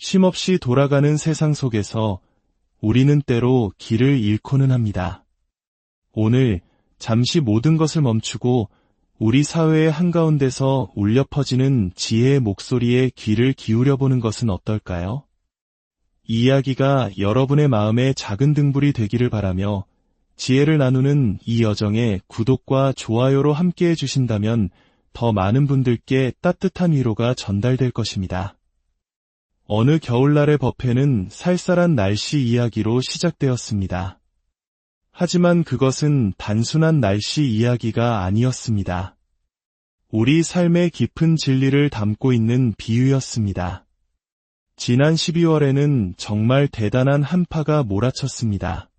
쉼없이 돌아가는 세상 속에서 우리는 때로 길을 잃고는 합니다. 오늘 잠시 모든 것을 멈추고 우리 사회의 한가운데서 울려 퍼지는 지혜의 목소리에 귀를 기울여보는 것은 어떨까요? 이 이야기가 여러분의 마음에 작은 등불이 되기를 바라며 지혜를 나누는 이 여정에 구독과 좋아요로 함께해 주신다면 더 많은 분들께 따뜻한 위로가 전달될 것입니다. 어느 겨울날의 버페는 쌀쌀한 날씨 이야기로 시작되었습니다. 하지만 그것은 단순한 날씨 이야기가 아니었습니다. 우리 삶의 깊은 진리를 담고 있는 비유였습니다. 지난 12월에는 정말 대단한 한파가 몰아쳤습니다.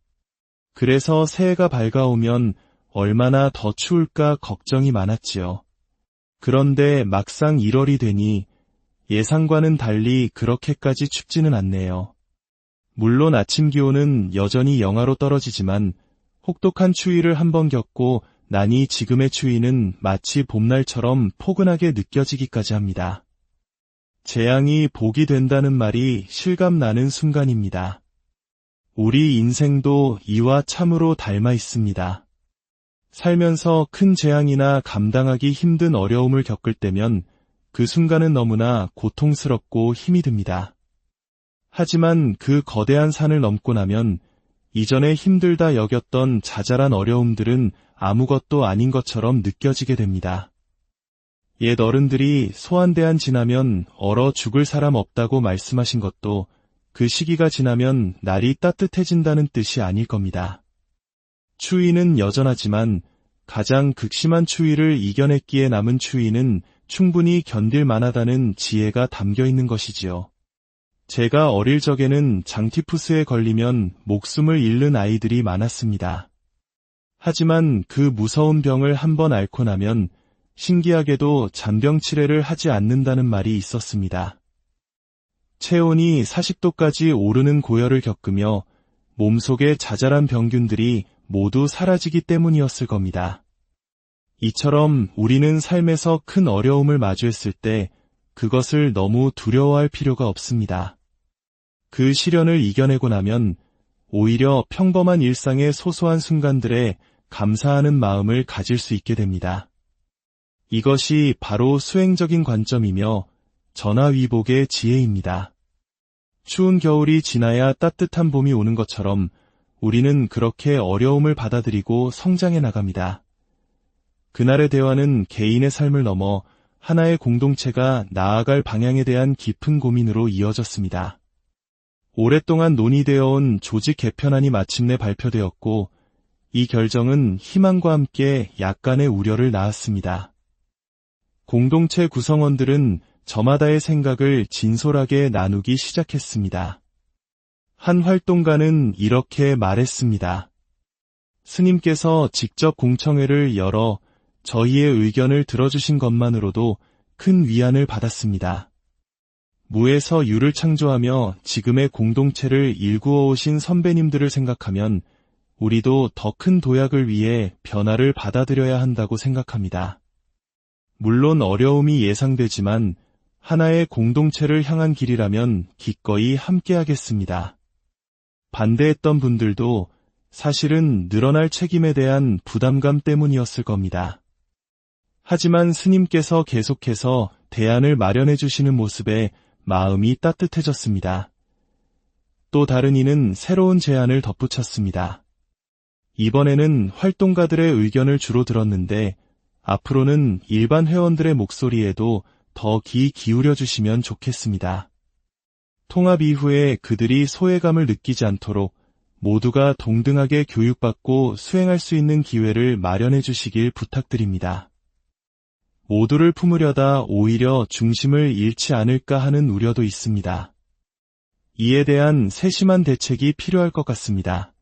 그래서 새해가 밝아오면 얼마나 더 추울까 걱정이 많았지요. 그런데 막상 1월이 되니 예상과는 달리 그렇게까지 춥지는 않네요. 물론 아침 기온은 여전히 영하로 떨어지지만 혹독한 추위를 한번 겪고 나니 지금의 추위는 마치 봄날처럼 포근하게 느껴지기까지 합니다. 재앙이 복이 된다는 말이 실감나는 순간입니다. 우리 인생도 이와 참으로 닮아 있습니다. 살면서 큰 재앙이나 감당하기 힘든 어려움을 겪을 때면 그 순간은 너무나 고통스럽고 힘이 듭니다. 하지만 그 거대한 산을 넘고 나면 이전에 힘들다 여겼던 자잘한 어려움들은 아무것도 아닌 것처럼 느껴지게 됩니다. 옛 어른들이 소환대안 지나면 얼어 죽을 사람 없다고 말씀하신 것도 그 시기가 지나면 날이 따뜻해진다는 뜻이 아닐 겁니다. 추위는 여전하지만 가장 극심한 추위를 이겨냈기에 남은 추위는 충분히 견딜 만하다는 지혜가 담겨 있는 것이지요. 제가 어릴 적에는 장티푸스에 걸리면 목숨을 잃는 아이들이 많았습니다. 하지만 그 무서운 병을 한번 앓고 나면 신기하게도 잔병치레를 하지 않는다는 말이 있었습니다. 체온이 40도까지 오르는 고열을 겪으며 몸속의 자잘한 병균들이 모두 사라지기 때문이었을 겁니다. 이처럼 우리는 삶에서 큰 어려움을 마주했을 때 그것을 너무 두려워할 필요가 없습니다. 그 시련을 이겨내고 나면 오히려 평범한 일상의 소소한 순간들에 감사하는 마음을 가질 수 있게 됩니다. 이것이 바로 수행적인 관점이며 전화위복의 지혜입니다. 추운 겨울이 지나야 따뜻한 봄이 오는 것처럼 우리는 그렇게 어려움을 받아들이고 성장해 나갑니다. 그날의 대화는 개인의 삶을 넘어 하나의 공동체가 나아갈 방향에 대한 깊은 고민으로 이어졌습니다. 오랫동안 논의되어 온 조직 개편안이 마침내 발표되었고 이 결정은 희망과 함께 약간의 우려를 낳았습니다. 공동체 구성원들은 저마다의 생각을 진솔하게 나누기 시작했습니다. 한 활동가는 이렇게 말했습니다. 스님께서 직접 공청회를 열어 저희의 의견을 들어주신 것만으로도 큰 위안을 받았습니다. 무에서 유를 창조하며 지금의 공동체를 일구어 오신 선배님들을 생각하면 우리도 더 큰 도약을 위해 변화를 받아들여야 한다고 생각합니다. 물론 어려움이 예상되지만 하나의 공동체를 향한 길이라면 기꺼이 함께하겠습니다. 반대했던 분들도 사실은 늘어날 책임에 대한 부담감 때문이었을 겁니다. 하지만 스님께서 계속해서 대안을 마련해 주시는 모습에 마음이 따뜻해졌습니다. 또 다른 이는 새로운 제안을 덧붙였습니다. 이번에는 활동가들의 의견을 주로 들었는데 앞으로는 일반 회원들의 목소리에도 더 귀 기울여 주시면 좋겠습니다. 통합 이후에 그들이 소외감을 느끼지 않도록 모두가 동등하게 교육받고 수행할 수 있는 기회를 마련해 주시길 부탁드립니다. 모두를 품으려다 오히려 중심을 잃지 않을까 하는 우려도 있습니다. 이에 대한 세심한 대책이 필요할 것 같습니다.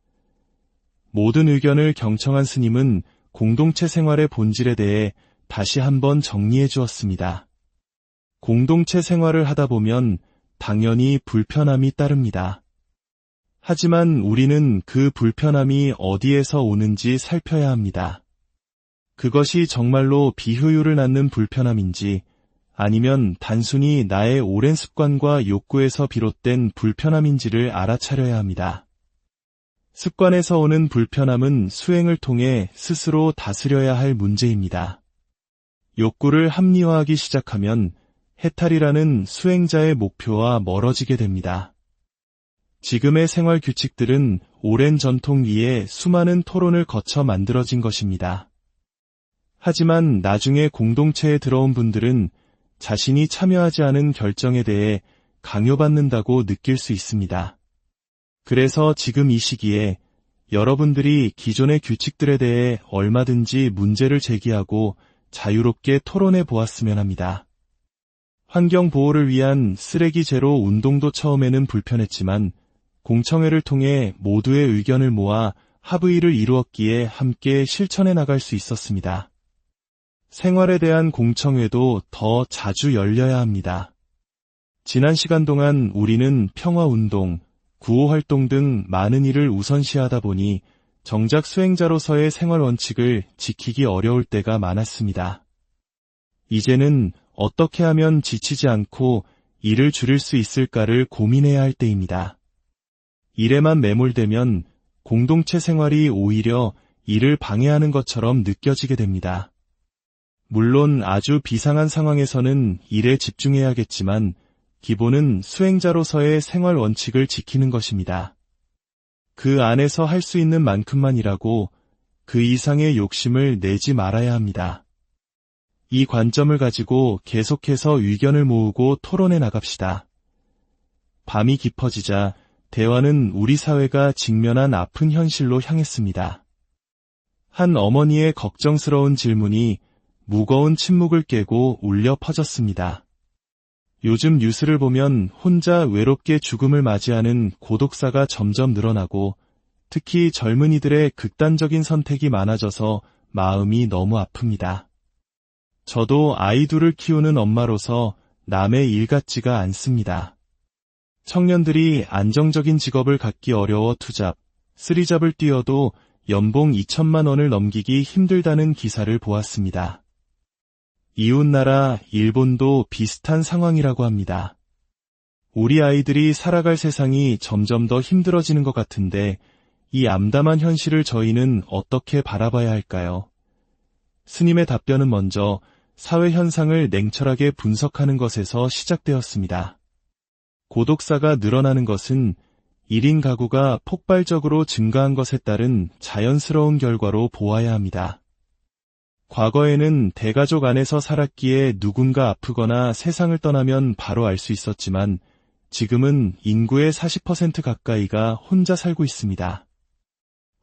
모든 의견을 경청한 스님은 공동체 생활의 본질에 대해 다시 한번 정리해 주었습니다. 공동체 생활을 하다 보면 당연히 불편함이 따릅니다. 하지만 우리는 그 불편함이 어디에서 오는지 살펴야 합니다. 그것이 정말로 비효율을 낳는 불편함인지 아니면 단순히 나의 오랜 습관과 욕구에서 비롯된 불편함인지를 알아차려야 합니다. 습관에서 오는 불편함은 수행을 통해 스스로 다스려야 할 문제입니다. 욕구를 합리화하기 시작하면 해탈이라는 수행자의 목표와 멀어지게 됩니다. 지금의 생활 규칙들은 오랜 전통 위에 수많은 토론을 거쳐 만들어진 것입니다. 하지만 나중에 공동체에 들어온 분들은 자신이 참여하지 않은 결정에 대해 강요받는다고 느낄 수 있습니다. 그래서 지금 이 시기에 여러분들이 기존의 규칙들에 대해 얼마든지 문제를 제기하고 자유롭게 토론해 보았으면 합니다. 환경 보호를 위한 쓰레기 제로 운동도 처음에는 불편했지만 공청회를 통해 모두의 의견을 모아 합의를 이루었기에 함께 실천해 나갈 수 있었습니다. 생활에 대한 공청회도 더 자주 열려야 합니다. 지난 시간 동안 우리는 평화운동, 구호활동 등 많은 일을 우선시하다 보니 정작 수행자로서의 생활 원칙을 지키기 어려울 때가 많았습니다. 이제는 어떻게 하면 지치지 않고 일을 줄일 수 있을까를 고민해야 할 때입니다. 일에만 매몰되면 공동체 생활이 오히려 일을 방해하는 것처럼 느껴지게 됩니다. 물론 아주 비상한 상황에서는 일에 집중해야겠지만 기본은 수행자로서의 생활 원칙을 지키는 것입니다. 그 안에서 할 수 있는 만큼만 일하고 그 이상의 욕심을 내지 말아야 합니다. 이 관점을 가지고 계속해서 의견을 모으고 토론해 나갑시다. 밤이 깊어지자 대화는 우리 사회가 직면한 아픈 현실로 향했습니다. 한 어머니의 걱정스러운 질문이 무거운 침묵을 깨고 울려 퍼졌습니다. 요즘 뉴스를 보면 혼자 외롭게 죽음을 맞이하는 고독사가 점점 늘어나고 특히 젊은이들의 극단적인 선택이 많아져서 마음이 너무 아픕니다. 저도 아이 둘을 키우는 엄마로서 남의 일 같지가 않습니다. 청년들이 안정적인 직업을 갖기 어려워 투잡, 쓰리잡을 뛰어도 연봉 2천만 원을 넘기기 힘들다는 기사를 보았습니다. 이웃나라 일본도 비슷한 상황이라고 합니다. 우리 아이들이 살아갈 세상이 점점 더 힘들어지는 것 같은데 이 암담한 현실을 저희는 어떻게 바라봐야 할까요? 스님의 답변은 먼저 사회 현상을 냉철하게 분석하는 것에서 시작되었습니다. 고독사가 늘어나는 것은 1인 가구가 폭발적으로 증가한 것에 따른 자연스러운 결과로 보아야 합니다. 과거에는 대가족 안에서 살았기에 누군가 아프거나 세상을 떠나면 바로 알 수 있었지만 지금은 인구의 40% 가까이가 혼자 살고 있습니다.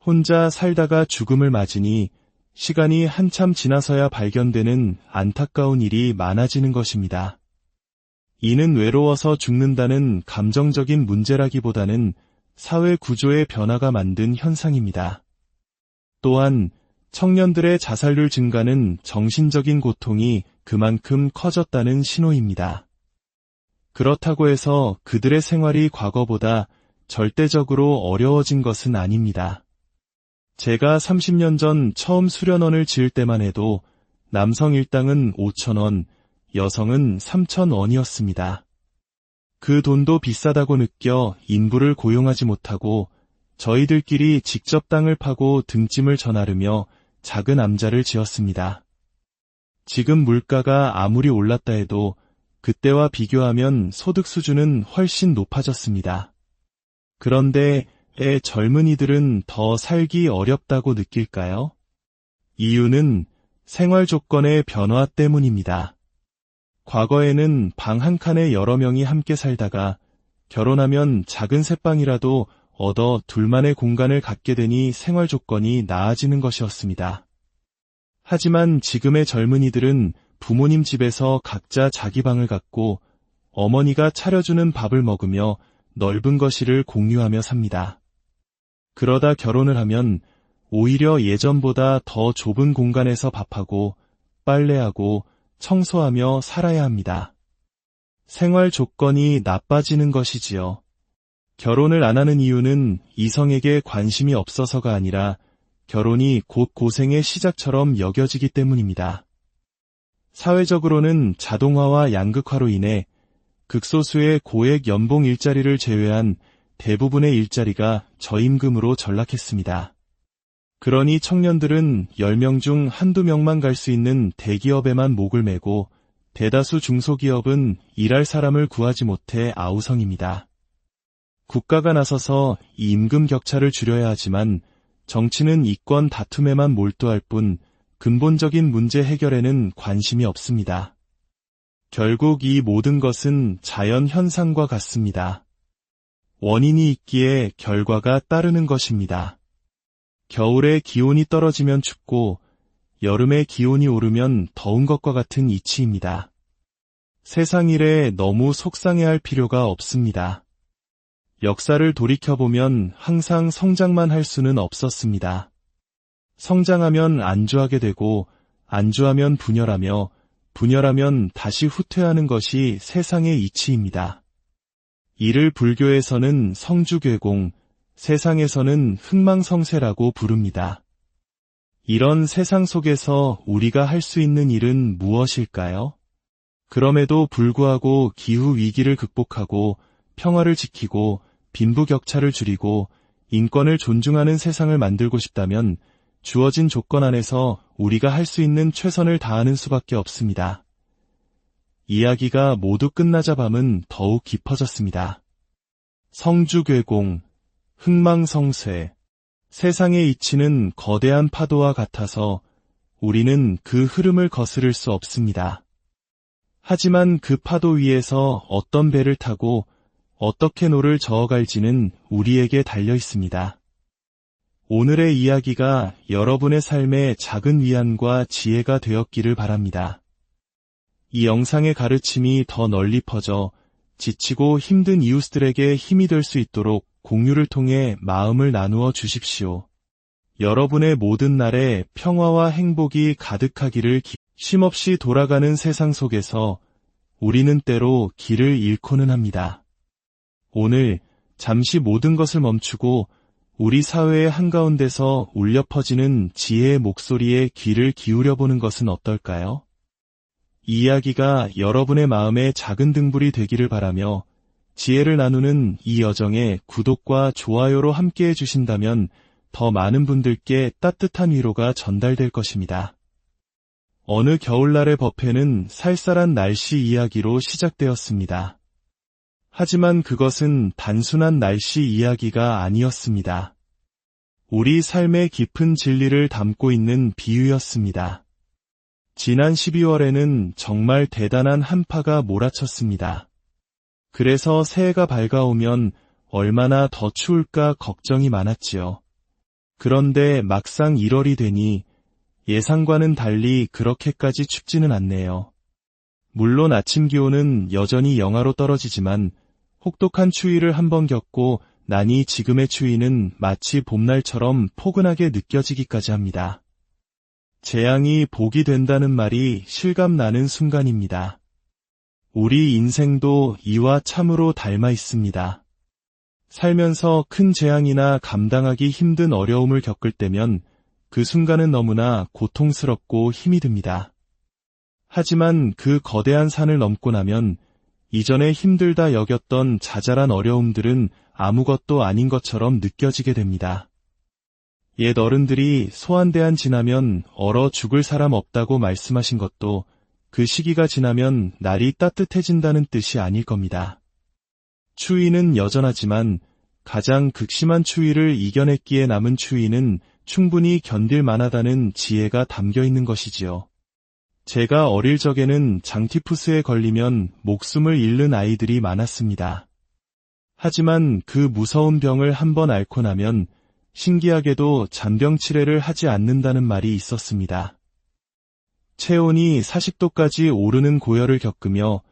혼자 살다가 죽음을 맞으니 시간이 한참 지나서야 발견되는 안타까운 일이 많아지는 것입니다. 이는 외로워서 죽는다는 감정적인 문제라기보다는 사회 구조의 변화가 만든 현상입니다. 또한 청년들의 자살률 증가는 정신적인 고통이 그만큼 커졌다는 신호입니다. 그렇다고 해서 그들의 생활이 과거보다 절대적으로 어려워진 것은 아닙니다. 제가 30년 전 처음 수련원을 지을 때만 해도 남성 일당은 5,000원, 여성은 3,000원이었습니다. 그 돈도 비싸다고 느껴 인부를 고용하지 못하고 저희들끼리 직접 땅을 파고 등짐을 전하르며 작은 암자를 지었습니다. 지금 물가가 아무리 올랐다 해도 그때와 비교하면 소득 수준은 훨씬 높아졌습니다. 그런데 젊은이들은 더 살기 어렵다고 느낄까요? 이유는 생활 조건의 변화 때문입니다. 과거에는 방 한 칸에 여러 명이 함께 살다가 결혼하면 작은 새방이라도 얻어 둘만의 공간을 갖게 되니 생활 조건이 나아지는 것이었습니다. 하지만 지금의 젊은이들은 부모님 집에서 각자 자기 방을 갖고 어머니가 차려주는 밥을 먹으며 넓은 거실을 공유하며 삽니다. 그러다 결혼을 하면 오히려 예전보다 더 좁은 공간에서 밥하고 빨래하고 청소하며 살아야 합니다. 생활 조건이 나빠지는 것이지요. 결혼을 안 하는 이유는 이성에게 관심이 없어서가 아니라 결혼이 곧 고생의 시작처럼 여겨지기 때문입니다. 사회적으로는 자동화와 양극화로 인해 극소수의 고액 연봉 일자리를 제외한 대부분의 일자리가 저임금으로 전락했습니다. 그러니 청년들은 10명 중 한두 명만 갈 수 있는 대기업에만 목을 매고 대다수 중소기업은 일할 사람을 구하지 못해 아우성입니다. 국가가 나서서 이 임금 격차를 줄여야 하지만 정치는 이권 다툼에만 몰두할 뿐 근본적인 문제 해결에는 관심이 없습니다. 결국 이 모든 것은 자연 현상과 같습니다. 원인이 있기에 결과가 따르는 것입니다. 겨울에 기온이 떨어지면 춥고 여름에 기온이 오르면 더운 것과 같은 이치입니다. 세상 일에 너무 속상해할 필요가 없습니다. 역사를 돌이켜보면 항상 성장만 할 수는 없었습니다. 성장하면 안주하게 되고 안주하면 분열하며 분열하면 다시 후퇴하는 것이 세상의 이치입니다. 이를 불교에서는 성주괴공, 세상에서는 흥망성쇠라고 부릅니다. 이런 세상 속에서 우리가 할 수 있는 일은 무엇일까요? 그럼에도 불구하고 기후위기를 극복하고 평화를 지키고 빈부격차를 줄이고 인권을 존중하는 세상을 만들고 싶다면 주어진 조건 안에서 우리가 할 수 있는 최선을 다하는 수밖에 없습니다. 이야기가 모두 끝나자 밤은 더욱 깊어졌습니다. 성주괴공, 흥망성쇠, 세상의 이치는 거대한 파도와 같아서 우리는 그 흐름을 거스를 수 없습니다. 하지만 그 파도 위에서 어떤 배를 타고 어떻게 노를 저어갈지는 우리에게 달려 있습니다. 오늘의 이야기가 여러분의 삶에 작은 위안과 지혜가 되었기를 바랍니다. 이 영상의 가르침이 더 널리 퍼져 지치고 힘든 이웃들에게 힘이 될 수 있도록 공유를 통해 마음을 나누어 주십시오. 여러분의 모든 날에 평화와 행복이 가득하기를 쉼없이 돌아가는 세상 속에서 우리는 때로 길을 잃고는 합니다. 오늘 잠시 모든 것을 멈추고 우리 사회의 한가운데서 울려 퍼지는 지혜의 목소리에 귀를 기울여보는 것은 어떨까요? 이 이야기가 여러분의 마음에 작은 등불이 되기를 바라며 지혜를 나누는 이 여정에 구독과 좋아요로 함께해 주신다면 더 많은 분들께 따뜻한 위로가 전달될 것입니다. 어느 겨울날의 버페는 쌀쌀한 날씨 이야기로 시작되었습니다. 하지만 그것은 단순한 날씨 이야기가 아니었습니다. 우리 삶의 깊은 진리를 담고 있는 비유였습니다. 지난 12월에는 정말 대단한 한파가 몰아쳤습니다. 그래서 새해가 밝아오면 얼마나 더 추울까 걱정이 많았지요. 그런데 막상 1월이 되니 예상과는 달리 그렇게까지 춥지는 않네요. 물론 아침 기온은 여전히 영하로 떨어지지만 혹독한 추위를 한번 겪고 나니 지금의 추위는 마치 봄날처럼 포근하게 느껴지기까지 합니다. 재앙이 복이 된다는 말이 실감나는 순간입니다. 우리 인생도 이와 참으로 닮아 있습니다. 살면서 큰 재앙이나 감당하기 힘든 어려움을 겪을 때면 그 순간은 너무나 고통스럽고 힘이 듭니다. 하지만 그 거대한 산을 넘고 나면 이전에 힘들다 여겼던 자잘한 어려움들은 아무것도 아닌 것처럼 느껴지게 됩니다. 옛 어른들이 소환대한 지나면 얼어 죽을 사람 없다고 말씀하신 것도 그 시기가 지나면 날이 따뜻해진다는 뜻이 아닐 겁니다. 추위는 여전하지만 가장 극심한 추위를 이겨냈기에 남은 추위는 충분히 견딜 만하다는 지혜가 담겨 있는 것이지요. 제가 어릴 적에는 장티푸스에 걸리면 목숨을 잃는 아이들이 많았습니다. 하지만 그 무서운 병을 한번 앓고 나면 신기하게도 잔병 치레를 하지 않는다는 말이 있었습니다. 체온이 40도까지 오르는 고열을 겪으며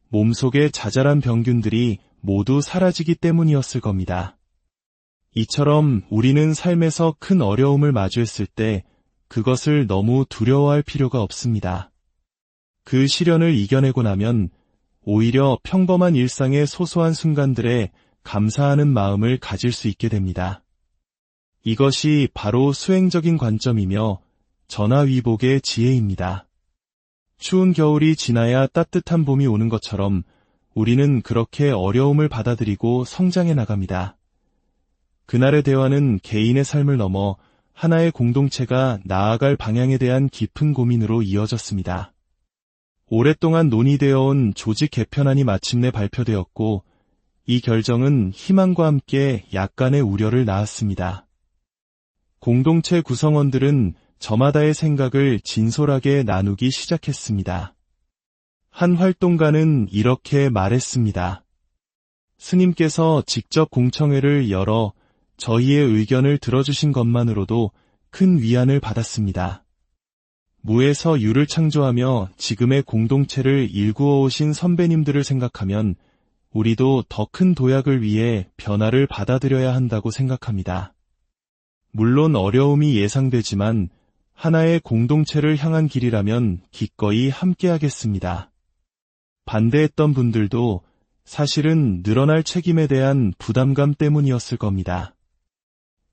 몸속의 자잘한 병균들이 모두 사라지기 때문이었을 겁니다. 이처럼 우리는 삶에서 큰 어려움을 마주했을 때 그것을 너무 두려워할 필요가 없습니다. 그 시련을 이겨내고 나면 오히려 평범한 일상의 소소한 순간들에 감사하는 마음을 가질 수 있게 됩니다. 이것이 바로 수행적인 관점이며 전화위복의 지혜입니다. 추운 겨울이 지나야 따뜻한 봄이 오는 것처럼 우리는 그렇게 어려움을 받아들이고 성장해 나갑니다. 그날의 대화는 개인의 삶을 넘어 하나의 공동체가 나아갈 방향에 대한 깊은 고민으로 이어졌습니다. 오랫동안 논의되어 온 조직 개편안이 마침내 발표되었고, 이 결정은 희망과 함께 약간의 우려를 낳았습니다. 공동체 구성원들은 저마다의 생각을 진솔하게 나누기 시작했습니다. 한 활동가는 이렇게 말했습니다. 스님께서 직접 공청회를 열어 저희의 의견을 들어주신 것만으로도 큰 위안을 받았습니다. 무에서 유를 창조하며 지금의 공동체를 일구어 오신 선배님들을 생각하면 우리도 더 큰 도약을 위해 변화를 받아들여야 한다고 생각합니다. 물론 어려움이 예상되지만 하나의 공동체를 향한 길이라면 기꺼이 함께하겠습니다. 반대했던 분들도 사실은 늘어날 책임에 대한 부담감 때문이었을 겁니다.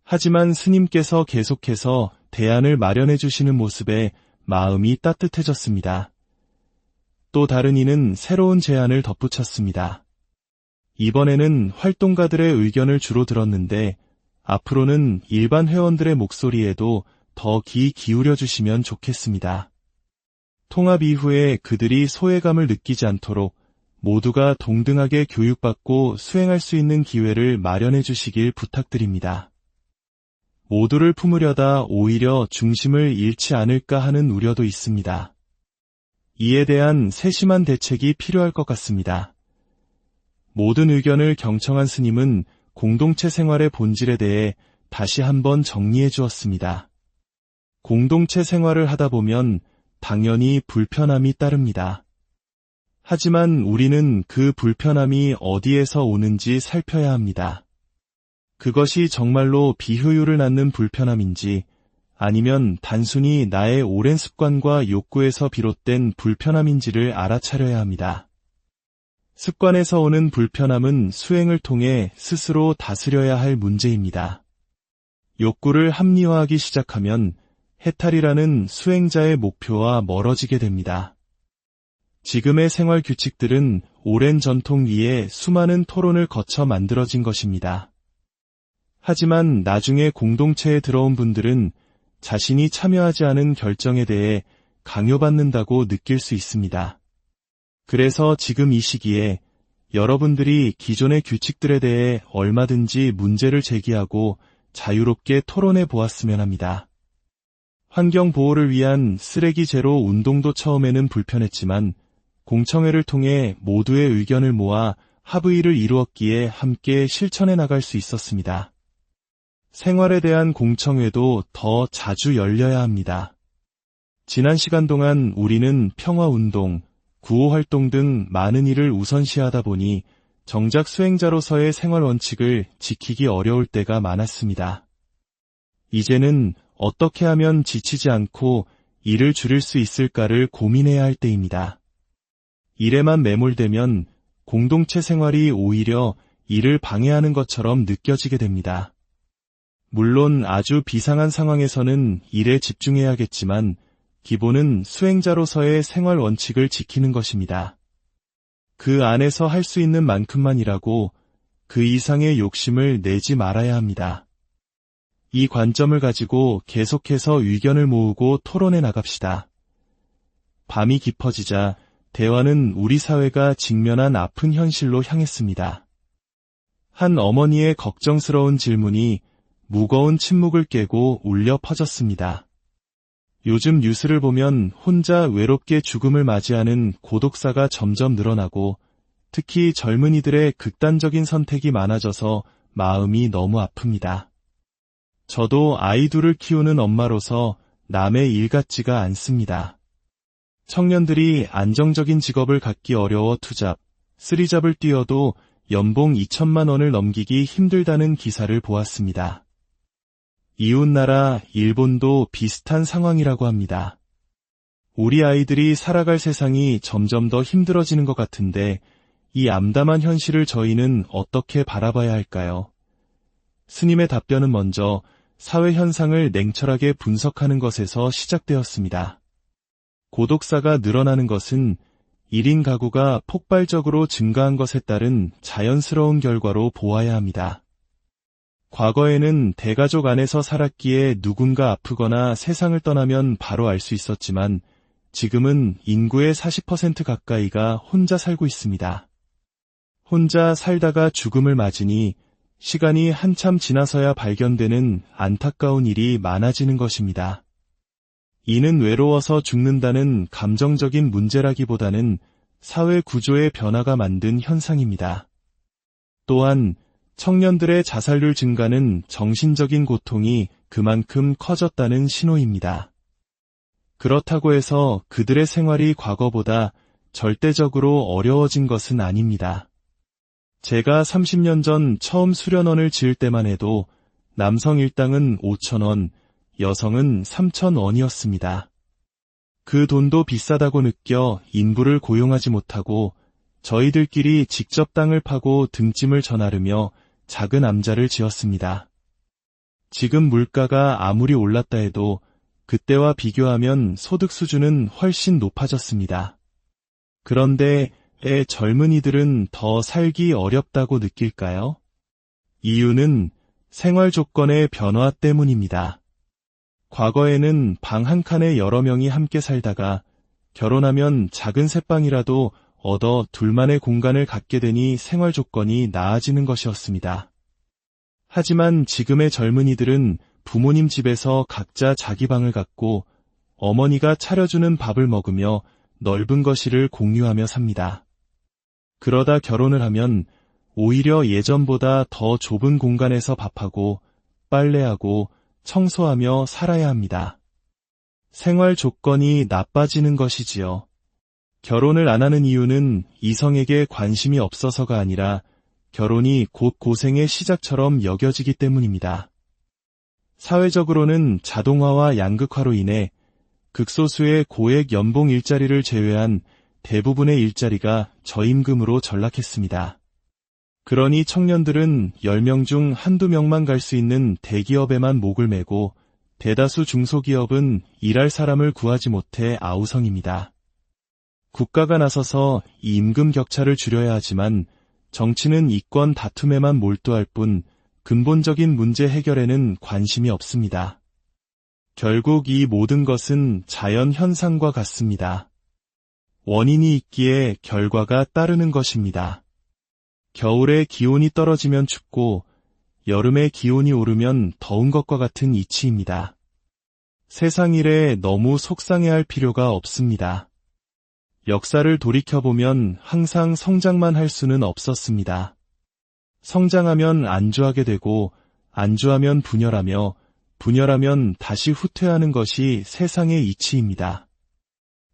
하지만 스님께서 계속해서 대안을 마련해 주시는 모습에 마음이 따뜻해졌습니다. 또 다른 이는 새로운 제안을 덧붙였습니다. 이번에는 활동가들의 의견을 주로 들었는데 앞으로는 일반 회원들의 목소리에도 더 귀 기울여 주시면 좋겠습니다. 통합 이후에 그들이 소외감을 느끼지 않도록 모두가 동등하게 교육받고 수행할 수 있는 기회를 마련해 주시길 부탁드립니다. 모두를 품으려다 오히려 중심을 잃지 않을까 하는 우려도 있습니다. 이에 대한 세심한 대책이 필요할 것 같습니다. 모든 의견을 경청한 스님은 공동체 생활의 본질에 대해 다시 한번 정리해 주었습니다. 공동체 생활을 하다 보면 당연히 불편함이 따릅니다. 하지만 우리는 그 불편함이 어디에서 오는지 살펴야 합니다. 그것이 정말로 비효율을 낳는 불편함인지 아니면 단순히 나의 오랜 습관과 욕구에서 비롯된 불편함인지를 알아차려야 합니다. 습관에서 오는 불편함은 수행을 통해 스스로 다스려야 할 문제입니다. 욕구를 합리화하기 시작하면 해탈이라는 수행자의 목표와 멀어지게 됩니다. 지금의 생활 규칙들은 오랜 전통 위에 수많은 토론을 거쳐 만들어진 것입니다. 하지만 나중에 공동체에 들어온 분들은 자신이 참여하지 않은 결정에 대해 강요받는다고 느낄 수 있습니다. 그래서 지금 이 시기에 여러분들이 기존의 규칙들에 대해 얼마든지 문제를 제기하고 자유롭게 토론해 보았으면 합니다. 환경 보호를 위한 쓰레기 제로 운동도 처음에는 불편했지만 공청회를 통해 모두의 의견을 모아 합의를 이루었기에 함께 실천해 나갈 수 있었습니다. 생활에 대한 공청회도 더 자주 열려야 합니다. 지난 시간 동안 우리는 평화운동, 구호활동 등 많은 일을 우선시하다 보니 정작 수행자로서의 생활 원칙을 지키기 어려울 때가 많았습니다. 이제는 어떻게 하면 지치지 않고 일을 줄일 수 있을까를 고민해야 할 때입니다. 일에만 매몰되면 공동체 생활이 오히려 일을 방해하는 것처럼 느껴지게 됩니다. 물론 아주 비상한 상황에서는 일에 집중해야겠지만 기본은 수행자로서의 생활 원칙을 지키는 것입니다. 그 안에서 할 수 있는 만큼만 일하고 그 이상의 욕심을 내지 말아야 합니다. 이 관점을 가지고 계속해서 의견을 모으고 토론해 나갑시다. 밤이 깊어지자 대화는 우리 사회가 직면한 아픈 현실로 향했습니다. 한 어머니의 걱정스러운 질문이 무거운 침묵을 깨고 울려 퍼졌습니다. 요즘 뉴스를 보면 혼자 외롭게 죽음을 맞이하는 고독사가 점점 늘어나고 특히 젊은이들의 극단적인 선택이 많아져서 마음이 너무 아픕니다. 저도 아이 둘을 키우는 엄마로서 남의 일 같지가 않습니다. 청년들이 안정적인 직업을 갖기 어려워 투잡, 쓰리잡을 뛰어도 연봉 2천만 원을 넘기기 힘들다는 기사를 보았습니다. 이웃나라 일본도 비슷한 상황이라고 합니다. 우리 아이들이 살아갈 세상이 점점 더 힘들어지는 것 같은데 이 암담한 현실을 저희는 어떻게 바라봐야 할까요? 스님의 답변은 먼저 사회 현상을 냉철하게 분석하는 것에서 시작되었습니다. 고독사가 늘어나는 것은 1인 가구가 폭발적으로 증가한 것에 따른 자연스러운 결과로 보아야 합니다. 과거에는 대가족 안에서 살았기에 누군가 아프거나 세상을 떠나면 바로 알 수 있었지만 지금은 인구의 40% 가까이가 혼자 살고 있습니다. 혼자 살다가 죽음을 맞으니 시간이 한참 지나서야 발견되는 안타까운 일이 많아지는 것입니다. 이는 외로워서 죽는다는 감정적인 문제라기보다는 사회 구조의 변화가 만든 현상입니다. 또한 청년들의 자살률 증가는 정신적인 고통이 그만큼 커졌다는 신호입니다. 그렇다고 해서 그들의 생활이 과거보다 절대적으로 어려워진 것은 아닙니다. 제가 30년 전 처음 수련원을 지을 때만 해도 남성 일당은 5,000원, 여성은 3,000원이었습니다. 그 돈도 비싸다고 느껴 인부를 고용하지 못하고 저희들끼리 직접 땅을 파고 등짐을 전하르며 작은 암자를 지었습니다. 지금 물가가 아무리 올랐다 해도 그때와 비교하면 소득 수준은 훨씬 높아졌습니다. 그런데 젊은이들은 더 살기 어렵다고 느낄까요? 이유는 생활 조건의 변화 때문입니다. 과거에는 방 한 칸에 여러 명이 함께 살다가 결혼하면 작은 새방이라도 얻어 둘만의 공간을 갖게 되니 생활 조건이 나아지는 것이었습니다. 하지만 지금의 젊은이들은 부모님 집에서 각자 자기 방을 갖고 어머니가 차려주는 밥을 먹으며 넓은 거실을 공유하며 삽니다. 그러다 결혼을 하면 오히려 예전보다 더 좁은 공간에서 밥하고 빨래하고 청소하며 살아야 합니다. 생활 조건이 나빠지는 것이지요. 결혼을 안 하는 이유는 이성에게 관심이 없어서가 아니라 결혼이 곧 고생의 시작처럼 여겨지기 때문입니다. 사회적으로는 자동화와 양극화로 인해 극소수의 고액 연봉 일자리를 제외한 대부분의 일자리가 저임금으로 전락했습니다. 그러니 청년들은 10명 중 한두 명만 갈 수 있는 대기업에만 목을 매고 대다수 중소기업은 일할 사람을 구하지 못해 아우성입니다. 국가가 나서서 이 임금 격차를 줄여야 하지만 정치는 이권 다툼에만 몰두할 뿐 근본적인 문제 해결에는 관심이 없습니다. 결국 이 모든 것은 자연 현상과 같습니다. 원인이 있기에 결과가 따르는 것입니다. 겨울에 기온이 떨어지면 춥고 여름에 기온이 오르면 더운 것과 같은 이치입니다. 세상 일에 너무 속상해할 필요가 없습니다. 역사를 돌이켜보면 항상 성장만 할 수는 없었습니다. 성장하면 안주하게 되고 안주하면 분열하며 분열하면 다시 후퇴하는 것이 세상의 이치입니다.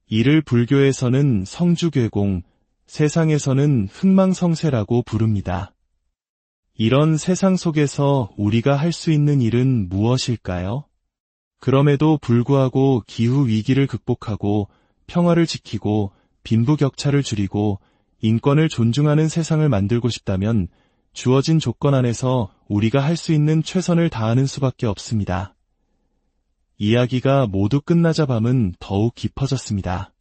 이를 불교에서는 성주괴공, 세상에서는 흥망성쇠라고 부릅니다. 이런 세상 속에서 우리가 할 수 있는 일은 무엇일까요? 그럼에도 불구하고 기후위기를 극복하고 평화를 지키고 빈부격차를 줄이고 인권을 존중하는 세상을 만들고 싶다면 주어진 조건 안에서 우리가 할 수 있는 최선을 다하는 수밖에 없습니다. 이야기가 모두 끝나자 밤은 더욱 깊어졌습니다.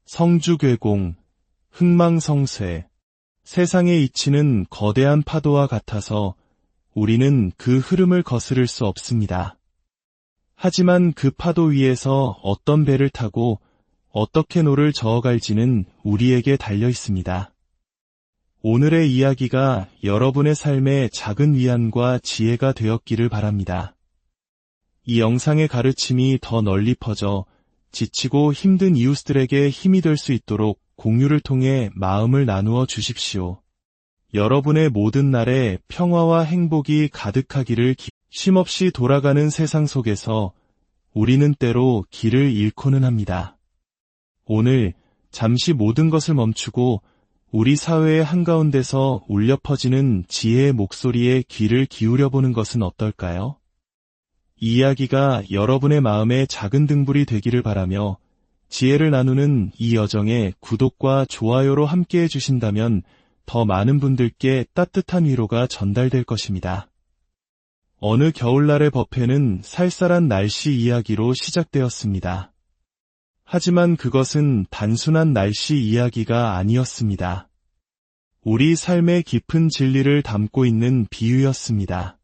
성주괴공, 흥망성쇠, 세상의 이치는 거대한 파도와 같아서 우리는 그 흐름을 거스를 수 없습니다. 하지만 그 파도 위에서 어떤 배를 타고 어떻게 노를 저어갈지는 우리에게 달려 있습니다. 오늘의 이야기가 여러분의 삶에 작은 위안과 지혜가 되었기를 바랍니다. 이 영상의 가르침이 더 널리 퍼져 지치고 힘든 이웃들에게 힘이 될 수 있도록 공유를 통해 마음을 나누어 주십시오. 여러분의 모든 날에 평화와 행복이 가득하기를 쉼없이 돌아가는 세상 속에서 우리는 때로 길을 잃고는 합니다. 오늘 잠시 모든 것을 멈추고 우리 사회의 한가운데서 울려 퍼지는 지혜의 목소리에 귀를 기울여보는 것은 어떨까요? 이 이야기가 여러분의 마음에 작은 등불이 되기를 바라며 지혜를 나누는 이 여정에 구독과 좋아요로 함께해 주신다면 더 많은 분들께 따뜻한 위로가 전달될 것입니다. 어느 겨울날의 법회는 쌀쌀한 날씨 이야기로 시작되었습니다. 하지만 그것은 단순한 날씨 이야기가 아니었습니다. 우리 삶의 깊은 진리를 담고 있는 비유였습니다.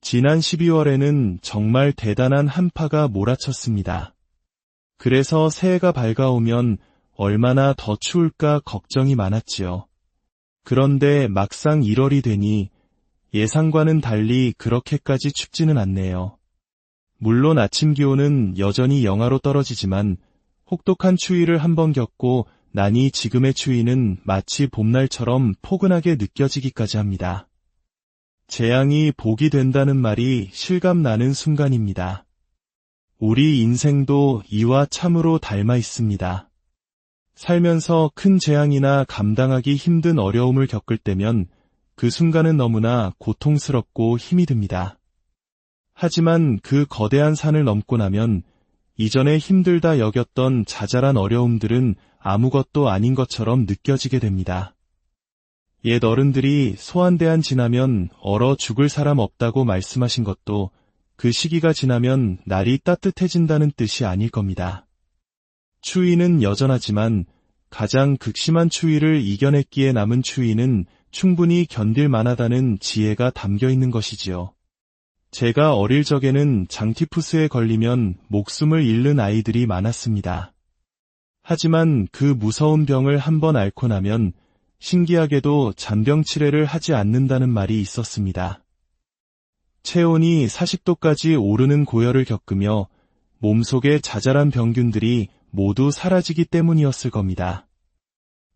지난 12월에는 정말 대단한 한파가 몰아쳤습니다. 그래서 새해가 밝아오면 얼마나 더 추울까 걱정이 많았지요. 그런데 막상 1월이 되니 예상과는 달리 그렇게까지 춥지는 않네요. 물론 아침 기온은 여전히 영하로 떨어지지만 혹독한 추위를 한번 겪고 나니 지금의 추위는 마치 봄날처럼 포근하게 느껴지기까지 합니다. 재앙이 복이 된다는 말이 실감나는 순간입니다. 우리 인생도 이와 참으로 닮아 있습니다. 살면서 큰 재앙이나 감당하기 힘든 어려움을 겪을 때면 그 순간은 너무나 고통스럽고 힘이 듭니다. 하지만 그 거대한 산을 넘고 나면 이전에 힘들다 여겼던 자잘한 어려움들은 아무것도 아닌 것처럼 느껴지게 됩니다. 옛 어른들이 소환대안 지나면 얼어 죽을 사람 없다고 말씀하신 것도 그 시기가 지나면 날이 따뜻해진다는 뜻이 아닐 겁니다. 추위는 여전하지만 가장 극심한 추위를 이겨냈기에 남은 추위는 충분히 견딜 만하다는 지혜가 담겨 있는 것이지요. 제가 어릴 적에는 장티푸스에 걸리면 목숨을 잃는 아이들이 많았습니다. 하지만 그 무서운 병을 한번 앓고 나면 신기하게도 잔병 치레를 하지 않는다는 말이 있었습니다. 체온이 40도까지 오르는 고열을 겪으며 몸속의 자잘한 병균들이 모두 사라지기 때문이었을 겁니다.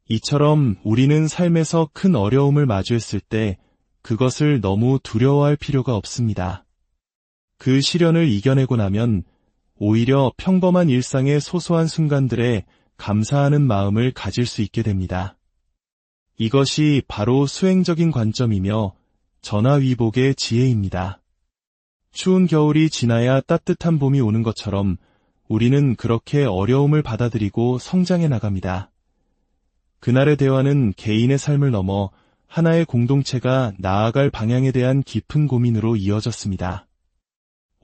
이처럼 우리는 삶에서 큰 어려움을 마주했을 때 그것을 너무 두려워할 필요가 없습니다. 그 시련을 이겨내고 나면 오히려 평범한 일상의 소소한 순간들에 감사하는 마음을 가질 수 있게 됩니다. 이것이 바로 수행적인 관점이며 전화위복의 지혜입니다. 추운 겨울이 지나야 따뜻한 봄이 오는 것처럼 우리는 그렇게 어려움을 받아들이고 성장해 나갑니다. 그날의 대화는 개인의 삶을 넘어 하나의 공동체가 나아갈 방향에 대한 깊은 고민으로 이어졌습니다.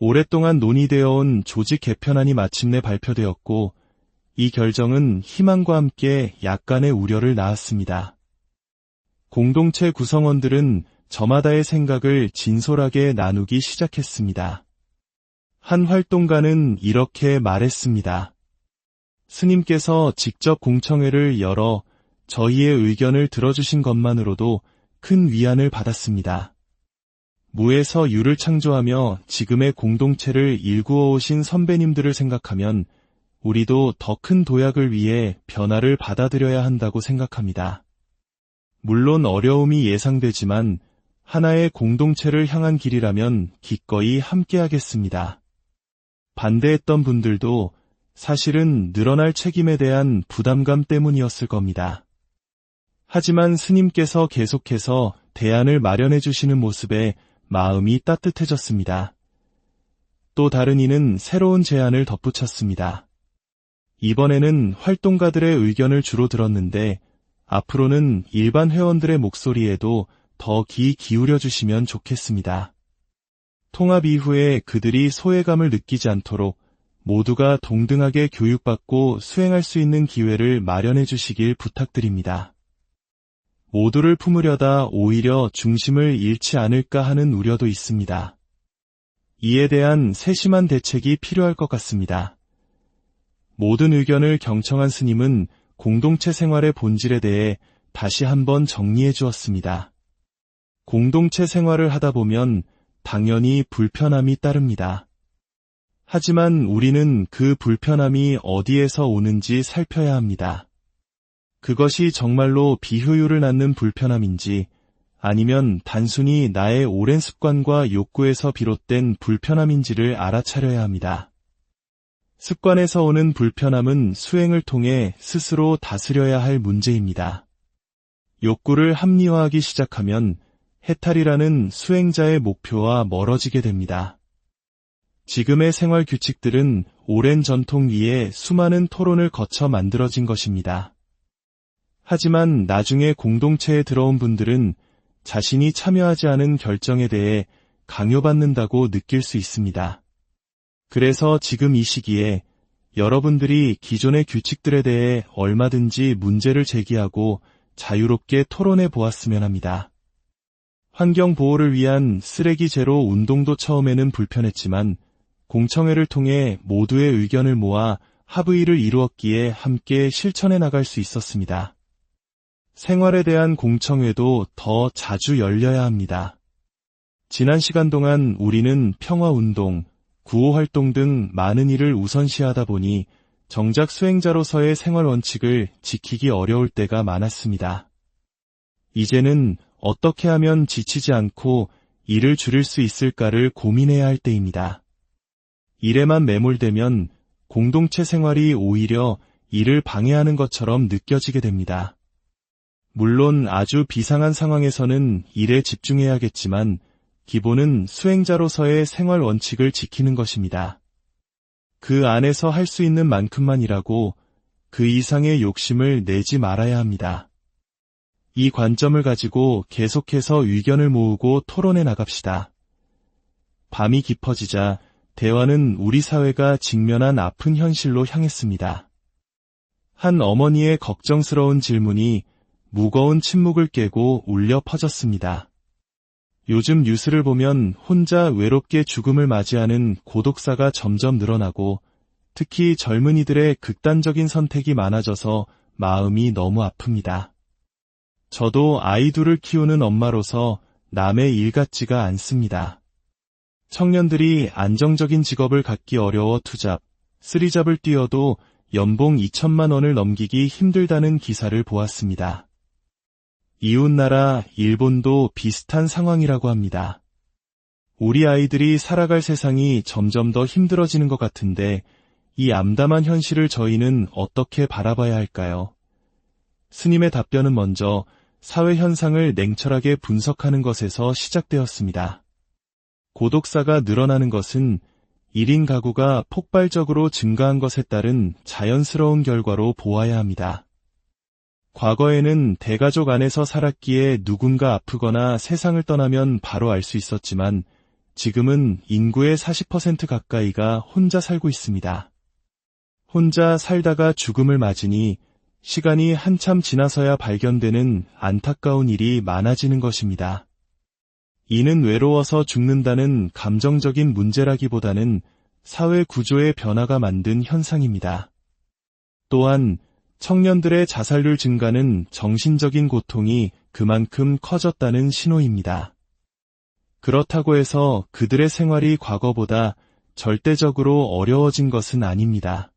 오랫동안 논의되어 온 조직 개편안이 마침내 발표되었고 이 결정은 희망과 함께 약간의 우려를 낳았습니다. 공동체 구성원들은 저마다의 생각을 진솔하게 나누기 시작했습니다. 한 활동가는 이렇게 말했습니다. 스님께서 직접 공청회를 열어 저희의 의견을 들어주신 것만으로도 큰 위안을 받았습니다. 무에서 유를 창조하며 지금의 공동체를 일구어 오신 선배님들을 생각하면 우리도 더 큰 도약을 위해 변화를 받아들여야 한다고 생각합니다. 물론 어려움이 예상되지만 하나의 공동체를 향한 길이라면 기꺼이 함께하겠습니다. 반대했던 분들도 사실은 늘어날 책임에 대한 부담감 때문이었을 겁니다. 하지만 스님께서 계속해서 대안을 마련해 주시는 모습에 마음이 따뜻해졌습니다. 또 다른 이는 새로운 제안을 덧붙였습니다. 이번에는 활동가들의 의견을 주로 들었는데 앞으로는 일반 회원들의 목소리에도 더 귀 기울여 주시면 좋겠습니다. 통합 이후에 그들이 소외감을 느끼지 않도록 모두가 동등하게 교육받고 수행할 수 있는 기회를 마련해 주시길 부탁드립니다. 모두를 품으려다 오히려 중심을 잃지 않을까 하는 우려도 있습니다. 이에 대한 세심한 대책이 필요할 것 같습니다. 모든 의견을 경청한 스님은 공동체 생활의 본질에 대해 다시 한번 정리해 주었습니다. 공동체 생활을 하다 보면 당연히 불편함이 따릅니다. 하지만 우리는 그 불편함이 어디에서 오는지 살펴야 합니다. 그것이 정말로 비효율을 낳는 불편함인지 아니면 단순히 나의 오랜 습관과 욕구에서 비롯된 불편함인지를 알아차려야 합니다. 습관에서 오는 불편함은 수행을 통해 스스로 다스려야 할 문제입니다. 욕구를 합리화하기 시작하면 해탈이라는 수행자의 목표와 멀어지게 됩니다. 지금의 생활 규칙들은 오랜 전통 위에 수많은 토론을 거쳐 만들어진 것입니다. 하지만 나중에 공동체에 들어온 분들은 자신이 참여하지 않은 결정에 대해 강요받는다고 느낄 수 있습니다. 그래서 지금 이 시기에 여러분들이 기존의 규칙들에 대해 얼마든지 문제를 제기하고 자유롭게 토론해 보았으면 합니다. 환경 보호를 위한 쓰레기 제로 운동도 처음에는 불편했지만 공청회를 통해 모두의 의견을 모아 합의를 이루었기에 함께 실천해 나갈 수 있었습니다. 생활에 대한 공청회도 더 자주 열려야 합니다. 지난 시간 동안 우리는 평화운동, 구호활동 등 많은 일을 우선시하다 보니 정작 수행자로서의 생활 원칙을 지키기 어려울 때가 많았습니다. 이제는 어떻게 하면 지치지 않고 일을 줄일 수 있을까를 고민해야 할 때입니다. 일에만 매몰되면 공동체 생활이 오히려 일을 방해하는 것처럼 느껴지게 됩니다. 물론 아주 비상한 상황에서는 일에 집중해야겠지만 기본은 수행자로서의 생활 원칙을 지키는 것입니다. 그 안에서 할 수 있는 만큼만 일하고 그 이상의 욕심을 내지 말아야 합니다. 이 관점을 가지고 계속해서 의견을 모으고 토론해 나갑시다. 밤이 깊어지자 대화는 우리 사회가 직면한 아픈 현실로 향했습니다. 한 어머니의 걱정스러운 질문이 무거운 침묵을 깨고 울려 퍼졌습니다. 요즘 뉴스를 보면 혼자 외롭게 죽음을 맞이하는 고독사가 점점 늘어나고 특히 젊은이들의 극단적인 선택이 많아져서 마음이 너무 아픕니다. 저도 아이 둘을 키우는 엄마로서 남의 일 같지가 않습니다. 청년들이 안정적인 직업을 갖기 어려워 투잡, 쓰리잡을 뛰어도 연봉 2천만 원을 넘기기 힘들다는 기사를 보았습니다. 이웃나라 일본도 비슷한 상황이라고 합니다. 우리 아이들이 살아갈 세상이 점점 더 힘들어지는 것 같은데 이 암담한 현실을 저희는 어떻게 바라봐야 할까요? 스님의 답변은 먼저 사회 현상을 냉철하게 분석하는 것에서 시작되었습니다. 고독사가 늘어나는 것은 1인 가구가 폭발적으로 증가한 것에 따른 자연스러운 결과로 보아야 합니다. 과거에는 대가족 안에서 살았기에 누군가 아프거나 세상을 떠나면 바로 알 수 있었지만 지금은 인구의 40% 가까이가 혼자 살고 있습니다. 혼자 살다가 죽음을 맞으니 시간이 한참 지나서야 발견되는 안타까운 일이 많아지는 것입니다. 이는 외로워서 죽는다는 감정적인 문제라기보다는 사회 구조의 변화가 만든 현상입니다. 또한 청년들의 자살률 증가는 정신적인 고통이 그만큼 커졌다는 신호입니다. 그렇다고 해서 그들의 생활이 과거보다 절대적으로 어려워진 것은 아닙니다.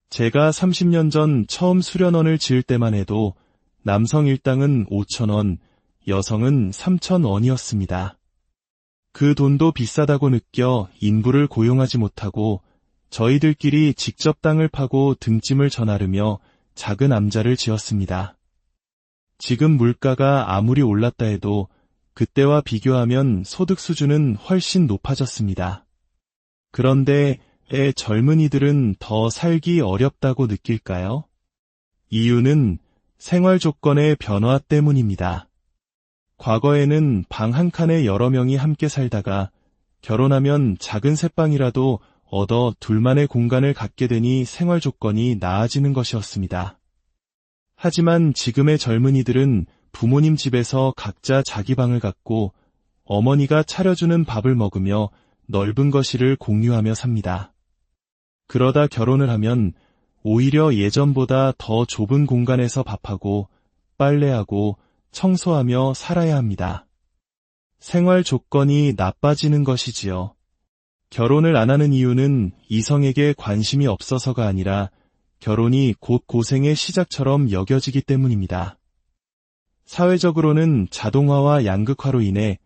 제가 30년 전 처음 수련원을 지을 때만 해도 남성 일당은 5,000원, 여성은 3,000원이었습니다. 그 돈도 비싸다고 느껴 인부를 고용하지 못하고 저희들끼리 직접 땅을 파고 등짐을 전하르며 작은 암자를 지었습니다. 지금 물가가 아무리 올랐다 해도 그때와 비교하면 소득 수준은 훨씬 높아졌습니다. 그런데 젊은이들은 더 살기 어렵다고 느낄까요? 이유는 생활 조건의 변화 때문입니다. 과거에는 방 한 칸에 여러 명이 함께 살다가 결혼하면 작은 새방이라도 얻어 둘만의 공간을 갖게 되니 생활 조건이 나아지는 것이었습니다. 하지만 지금의 젊은이들은 부모님 집에서 각자 자기 방을 갖고 어머니가 차려주는 밥을 먹으며 넓은 거실을 공유하며 삽니다. 그러다 결혼을 하면 오히려 예전보다 더 좁은 공간에서 밥하고 빨래하고 청소하며 살아야 합니다. 생활 조건이 나빠지는 것이지요. 결혼을 안 하는 이유는 이성에게 관심이 없어서가 아니라 결혼이 곧 고생의 시작처럼 여겨지기 때문입니다. 사회적으로는 자동화와 양극화로 인해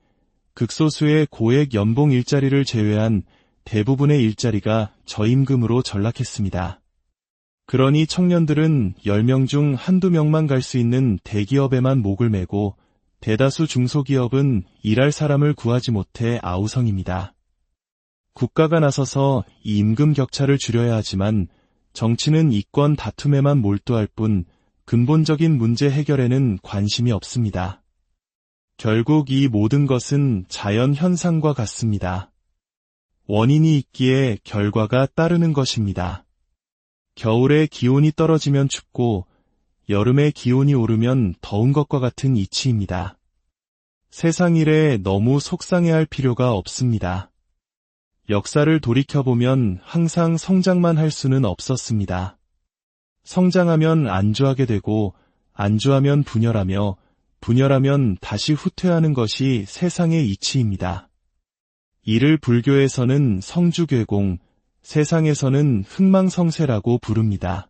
극소수의 고액 연봉 일자리를 제외한 대부분의 일자리가 저임금으로 전락했습니다. 그러니 청년들은 10명 중 한두 명만 갈 수 있는 대기업에만 목을 매고 대다수 중소기업은 일할 사람을 구하지 못해 아우성입니다. 국가가 나서서 이 임금 격차를 줄여야 하지만 정치는 이권 다툼에만 몰두할 뿐 근본적인 문제 해결에는 관심이 없습니다. 결국 이 모든 것은 자연 현상과 같습니다. 원인이 있기에 결과가 따르는 것입니다. 겨울에 기온이 떨어지면 춥고 여름에 기온이 오르면 더운 것과 같은 이치입니다. 세상 일에 너무 속상해할 필요가 없습니다. 역사를 돌이켜보면 항상 성장만 할 수는 없었습니다. 성장하면 안주하게 되고 안주하면 분열하며 분열하면 다시 후퇴하는 것이 세상의 이치입니다. 이를 불교에서는 성주괴공, 세상에서는 흥망성쇠라고 부릅니다.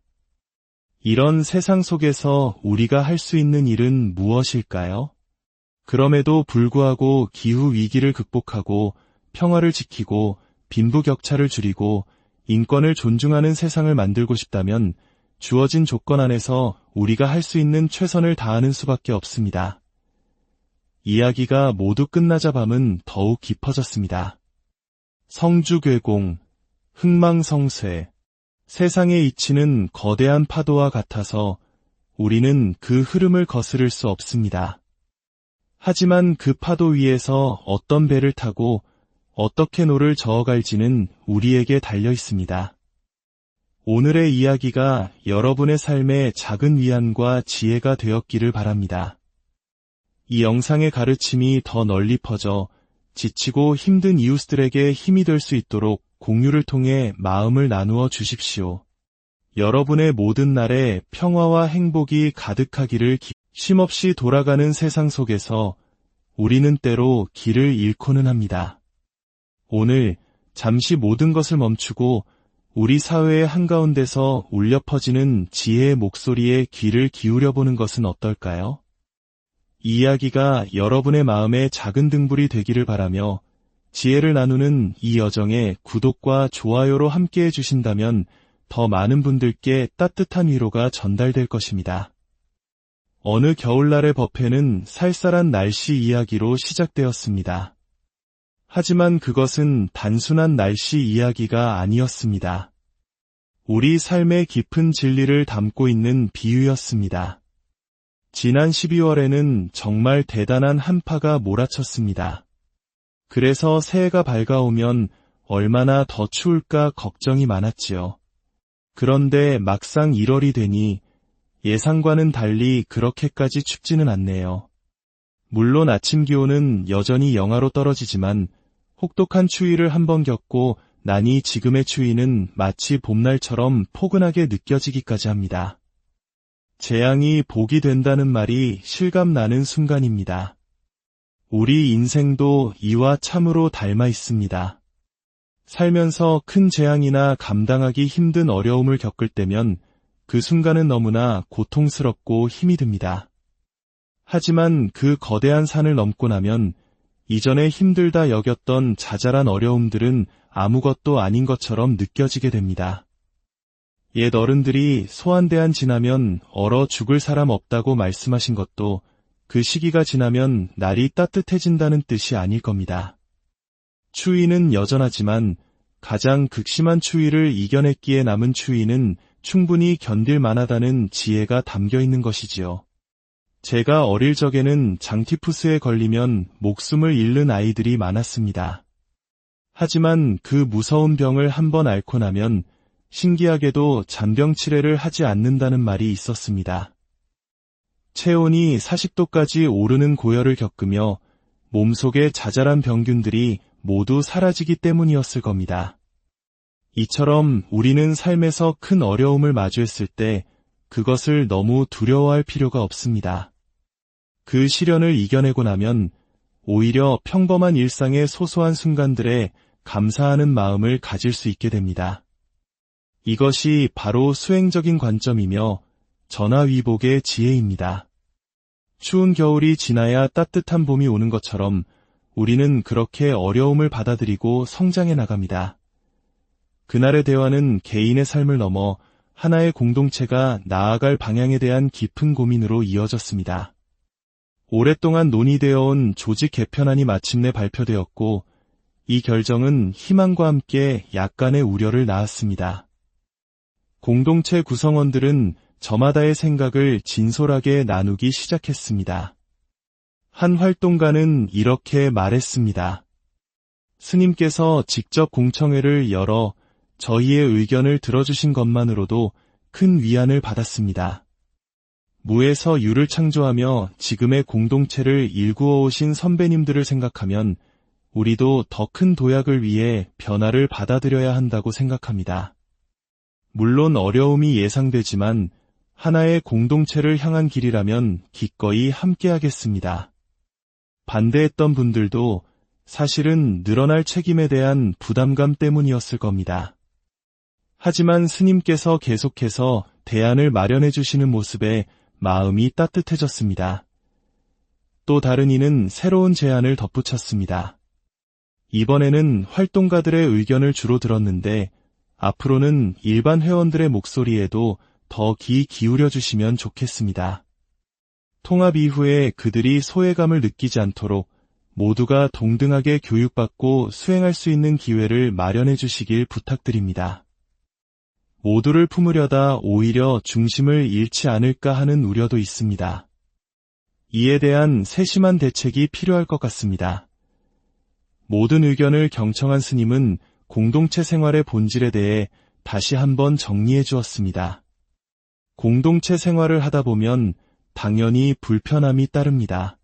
이런 세상 속에서 우리가 할 수 있는 일은 무엇일까요? 그럼에도 불구하고 기후 위기를 극복하고 평화를 지키고 빈부격차를 줄이고 인권을 존중하는 세상을 만들고 싶다면 주어진 조건 안에서 우리가 할 수 있는 최선을 다하는 수밖에 없습니다. 이야기가 모두 끝나자 밤은 더욱 깊어졌습니다. 성주괴공, 흥망성쇠, 세상의 이치는 거대한 파도와 같아서 우리는 그 흐름을 거스를 수 없습니다. 하지만 그 파도 위에서 어떤 배를 타고 어떻게 노를 저어갈지는 우리에게 달려 있습니다. 오늘의 이야기가 여러분의 삶에 작은 위안과 지혜가 되었기를 바랍니다. 이 영상의 가르침이 더 널리 퍼져 지치고 힘든 이웃들에게 힘이 될 수 있도록 공유를 통해 마음을 나누어 주십시오. 여러분의 모든 날에 평화와 행복이 가득하기를 쉼없이 돌아가는 세상 속에서 우리는 때로 길을 잃고는 합니다. 오늘 잠시 모든 것을 멈추고 우리 사회의 한가운데서 울려 퍼지는 지혜의 목소리에 귀를 기울여보는 것은 어떨까요? 이 이야기가 여러분의 마음에 작은 등불이 되기를 바라며 지혜를 나누는 이 여정에 구독과 좋아요로 함께해 주신다면 더 많은 분들께 따뜻한 위로가 전달될 것입니다. 어느 겨울날의 버페는 쌀쌀한 날씨 이야기로 시작되었습니다. 하지만 그것은 단순한 날씨 이야기가 아니었습니다. 우리 삶의 깊은 진리를 담고 있는 비유였습니다. 지난 12월에는 정말 대단한 한파가 몰아쳤습니다. 그래서 새해가 밝아오면 얼마나 더 추울까 걱정이 많았지요. 그런데 막상 1월이 되니 예상과는 달리 그렇게까지 춥지는 않네요. 물론 아침 기온은 여전히 영하로 떨어지지만 혹독한 추위를 한번 겪고 나니 지금의 추위는 마치 봄날처럼 포근하게 느껴지기까지 합니다. 재앙이 복이 된다는 말이 실감나는 순간입니다. 우리 인생도 이와 참으로 닮아 있습니다. 살면서 큰 재앙이나 감당하기 힘든 어려움을 겪을 때면 그 순간은 너무나 고통스럽고 힘이 듭니다. 하지만 그 거대한 산을 넘고 나면 이전에 힘들다 여겼던 자잘한 어려움들은 아무것도 아닌 것처럼 느껴지게 됩니다. 옛 어른들이 소환대한 지나면 얼어 죽을 사람 없다고 말씀하신 것도 그 시기가 지나면 날이 따뜻해진다는 뜻이 아닐 겁니다. 추위는 여전하지만 가장 극심한 추위를 이겨냈기에 남은 추위는 충분히 견딜 만하다는 지혜가 담겨 있는 것이지요. 제가 어릴 적에는 장티푸스에 걸리면 목숨을 잃는 아이들이 많았습니다. 하지만 그 무서운 병을 한번 앓고 나면 신기하게도 잔병 치레를 하지 않는다는 말이 있었습니다. 체온이 40도까지 오르는 고열을 겪으며 몸속의 자잘한 병균들이 모두 사라지기 때문이었을 겁니다. 이처럼 우리는 삶에서 큰 어려움을 마주했을 때 그것을 너무 두려워할 필요가 없습니다. 그 시련을 이겨내고 나면 오히려 평범한 일상의 소소한 순간들에 감사하는 마음을 가질 수 있게 됩니다. 이것이 바로 수행적인 관점이며 전화위복의 지혜입니다. 추운 겨울이 지나야 따뜻한 봄이 오는 것처럼 우리는 그렇게 어려움을 받아들이고 성장해 나갑니다. 그날의 대화는 개인의 삶을 넘어 하나의 공동체가 나아갈 방향에 대한 깊은 고민으로 이어졌습니다. 오랫동안 논의되어 온 조직 개편안이 마침내 발표되었고 이 결정은 희망과 함께 약간의 우려를 낳았습니다. 공동체 구성원들은 저마다의 생각을 진솔하게 나누기 시작했습니다. 한 활동가는 이렇게 말했습니다. 스님께서 직접 공청회를 열어 저희의 의견을 들어주신 것만으로도 큰 위안을 받았습니다. 무에서 유를 창조하며 지금의 공동체를 일구어 오신 선배님들을 생각하면 우리도 더 큰 도약을 위해 변화를 받아들여야 한다고 생각합니다. 물론 어려움이 예상되지만 하나의 공동체를 향한 길이라면 기꺼이 함께하겠습니다. 반대했던 분들도 사실은 늘어날 책임에 대한 부담감 때문이었을 겁니다. 하지만 스님께서 계속해서 대안을 마련해 주시는 모습에 마음이 따뜻해졌습니다. 또 다른 이는 새로운 제안을 덧붙였습니다. 이번에는 활동가들의 의견을 주로 들었는데 앞으로는 일반 회원들의 목소리에도 더 귀 기울여 주시면 좋겠습니다. 통합 이후에 그들이 소외감을 느끼지 않도록 모두가 동등하게 교육받고 수행할 수 있는 기회를 마련해 주시길 부탁드립니다. 모두를 품으려다 오히려 중심을 잃지 않을까 하는 우려도 있습니다. 이에 대한 세심한 대책이 필요할 것 같습니다. 모든 의견을 경청한 스님은 공동체 생활의 본질에 대해 다시 한번 정리해 주었습니다. 공동체 생활을 하다 보면 당연히 불편함이 따릅니다.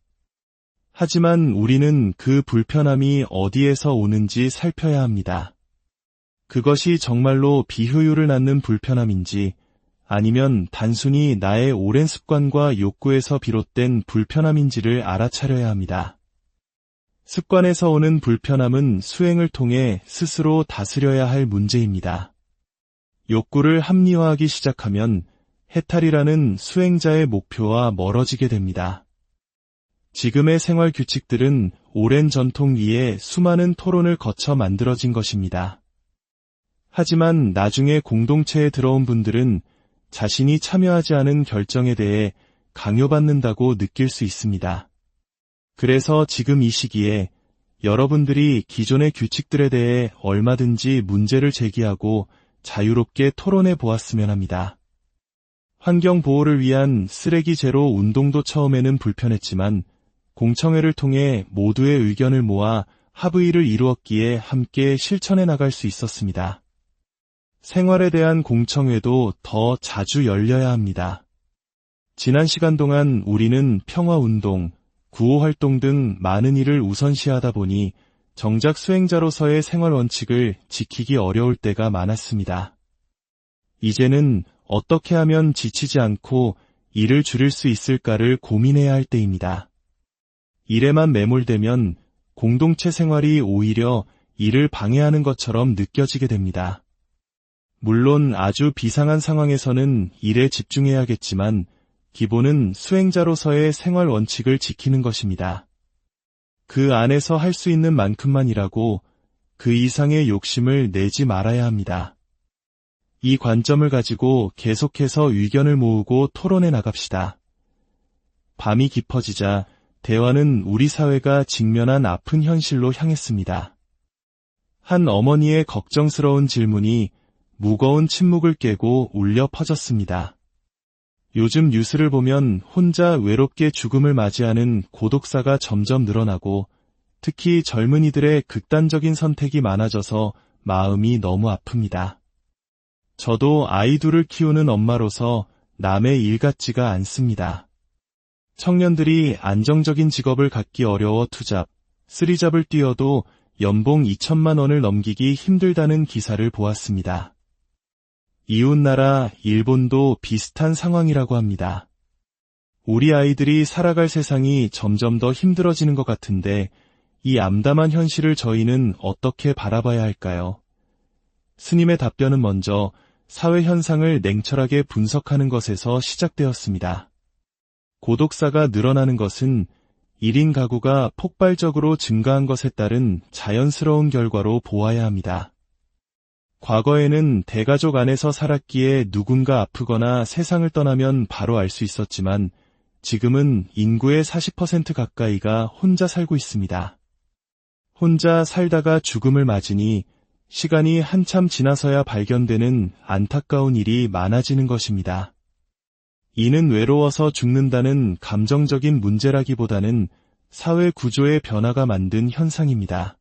하지만 우리는 그 불편함이 어디에서 오는지 살펴야 합니다. 그것이 정말로 비효율을 낳는 불편함인지 아니면 단순히 나의 오랜 습관과 욕구에서 비롯된 불편함인지를 알아차려야 합니다. 습관에서 오는 불편함은 수행을 통해 스스로 다스려야 할 문제입니다. 욕구를 합리화하기 시작하면 해탈이라는 수행자의 목표와 멀어지게 됩니다. 지금의 생활 규칙들은 오랜 전통 위에 수많은 토론을 거쳐 만들어진 것입니다. 하지만 나중에 공동체에 들어온 분들은 자신이 참여하지 않은 결정에 대해 강요받는다고 느낄 수 있습니다. 그래서 지금 이 시기에 여러분들이 기존의 규칙들에 대해 얼마든지 문제를 제기하고 자유롭게 토론해 보았으면 합니다. 환경 보호를 위한 쓰레기 제로 운동도 처음에는 불편했지만 공청회를 통해 모두의 의견을 모아 합의를 이루었기에 함께 실천해 나갈 수 있었습니다. 생활에 대한 공청회도 더 자주 열려야 합니다. 지난 시간 동안 우리는 평화운동, 구호활동 등 많은 일을 우선시하다 보니 정작 수행자로서의 생활 원칙을 지키기 어려울 때가 많았습니다. 이제는 어떻게 하면 지치지 않고 일을 줄일 수 있을까를 고민해야 할 때입니다. 일에만 매몰되면 공동체 생활이 오히려 일을 방해하는 것처럼 느껴지게 됩니다. 물론 아주 비상한 상황에서는 일에 집중해야겠지만 기본은 수행자로서의 생활 원칙을 지키는 것입니다. 그 안에서 할 수 있는 만큼만 일하고 그 이상의 욕심을 내지 말아야 합니다. 이 관점을 가지고 계속해서 의견을 모으고 토론해 나갑시다. 밤이 깊어지자 대화는 우리 사회가 직면한 아픈 현실로 향했습니다. 한 어머니의 걱정스러운 질문이 무거운 침묵을 깨고 울려 퍼졌습니다. 요즘 뉴스를 보면 혼자 외롭게 죽음을 맞이하는 고독사가 점점 늘어나고 특히 젊은이들의 극단적인 선택이 많아져서 마음이 너무 아픕니다. 저도 아이 둘을 키우는 엄마로서 남의 일 같지가 않습니다. 청년들이 안정적인 직업을 갖기 어려워 투잡, 쓰리잡을 뛰어도 연봉 2천만 원을 넘기기 힘들다는 기사를 보았습니다. 이웃나라 일본도 비슷한 상황이라고 합니다. 우리 아이들이 살아갈 세상이 점점 더 힘들어지는 것 같은데 이 암담한 현실을 저희는 어떻게 바라봐야 할까요? 스님의 답변은 먼저 사회 현상을 냉철하게 분석하는 것에서 시작되었습니다. 고독사가 늘어나는 것은 1인 가구가 폭발적으로 증가한 것에 따른 자연스러운 결과로 보아야 합니다. 과거에는 대가족 안에서 살았기에 누군가 아프거나 세상을 떠나면 바로 알 수 있었지만 지금은 인구의 40% 가까이가 혼자 살고 있습니다. 혼자 살다가 죽음을 맞으니 시간이 한참 지나서야 발견되는 안타까운 일이 많아지는 것입니다. 이는 외로워서 죽는다는 감정적인 문제라기보다는 사회 구조의 변화가 만든 현상입니다.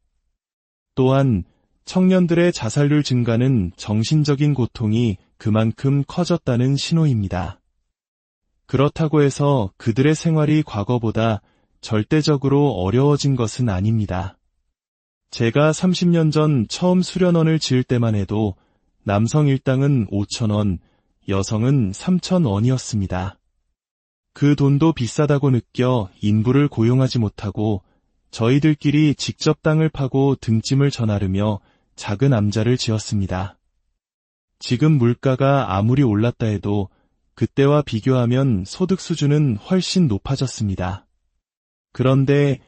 또한 청년들의 자살률 증가는 정신적인 고통이 그만큼 커졌다는 신호입니다. 그렇다고 해서 그들의 생활이 과거보다 절대적으로 어려워진 것은 아닙니다. 제가 30년 전 처음 수련원을 지을 때만 해도 남성 일당은 5,000원, 여성은 3,000원이었습니다. 그 돈도 비싸다고 느껴 인부를 고용하지 못하고 저희들끼리 직접 땅을 파고 등짐을 전하르며 작은 암자를 지었습니다. 지금 물가가 아무리 올랐다 해도 그때와 비교하면 소득 수준은 훨씬 높아졌습니다. 그런데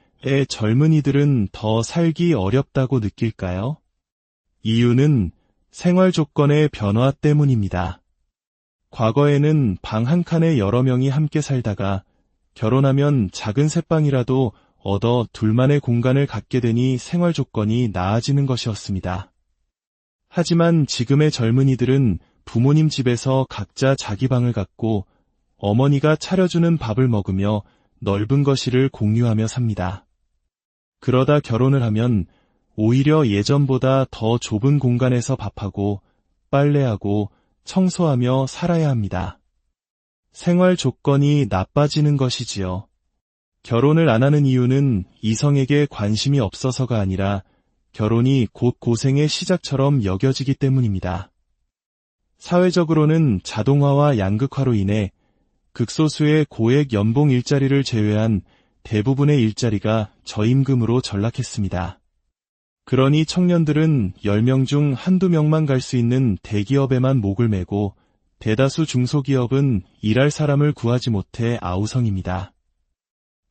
젊은이들은 더 살기 어렵다고 느낄까요? 이유는 생활 조건의 변화 때문입니다. 과거에는 방 한 칸에 여러 명이 함께 살다가 결혼하면 작은 새방이라도 얻어 둘만의 공간을 갖게 되니 생활 조건이 나아지는 것이었습니다. 하지만 지금의 젊은이들은 부모님 집에서 각자 자기 방을 갖고 어머니가 차려주는 밥을 먹으며 넓은 거실을 공유하며 삽니다. 그러다 결혼을 하면 오히려 예전보다 더 좁은 공간에서 밥하고 빨래하고 청소하며 살아야 합니다. 생활 조건이 나빠지는 것이지요. 결혼을 안 하는 이유는 이성에게 관심이 없어서가 아니라 결혼이 곧 고생의 시작처럼 여겨지기 때문입니다. 사회적으로는 자동화와 양극화로 인해 극소수의 고액 연봉 일자리를 제외한 대부분의 일자리가 저임금으로 전락했습니다. 그러니 청년들은 10명 중 한두 명만 갈 수 있는 대기업에만 목을 매고 대다수 중소기업은 일할 사람을 구하지 못해 아우성입니다.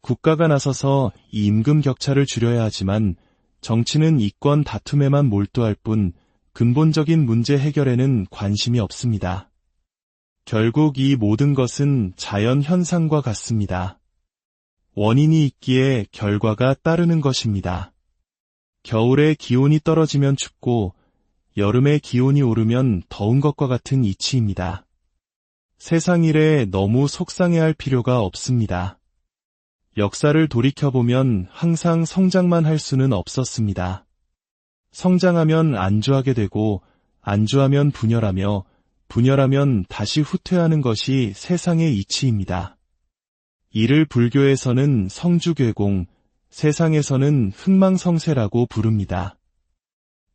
국가가 나서서 이 임금 격차를 줄여야 하지만 정치는 이권 다툼에만 몰두할 뿐 근본적인 문제 해결에는 관심이 없습니다. 결국 이 모든 것은 자연 현상과 같습니다. 원인이 있기에 결과가 따르는 것입니다. 겨울에 기온이 떨어지면 춥고 여름에 기온이 오르면 더운 것과 같은 이치입니다. 세상 일에 너무 속상해할 필요가 없습니다. 역사를 돌이켜보면 항상 성장만 할 수는 없었습니다. 성장하면 안주하게 되고 안주하면 분열하며 분열하면 다시 후퇴하는 것이 세상의 이치입니다. 이를 불교에서는 성주괴공, 세상에서는 흥망성쇠라고 부릅니다.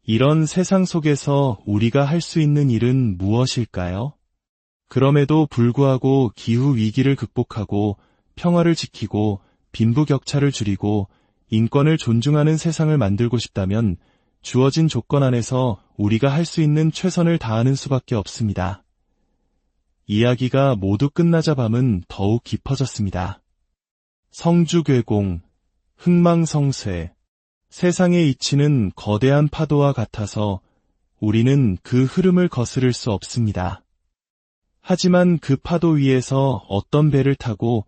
이런 세상 속에서 우리가 할 수 있는 일은 무엇일까요? 그럼에도 불구하고 기후 위기를 극복하고 평화를 지키고 빈부격차를 줄이고 인권을 존중하는 세상을 만들고 싶다면 주어진 조건 안에서 우리가 할 수 있는 최선을 다하는 수밖에 없습니다. 이야기가 모두 끝나자 밤은 더욱 깊어졌습니다. 성주괴공, 흥망성쇠, 세상의 이치는 거대한 파도와 같아서 우리는 그 흐름을 거스를 수 없습니다. 하지만 그 파도 위에서 어떤 배를 타고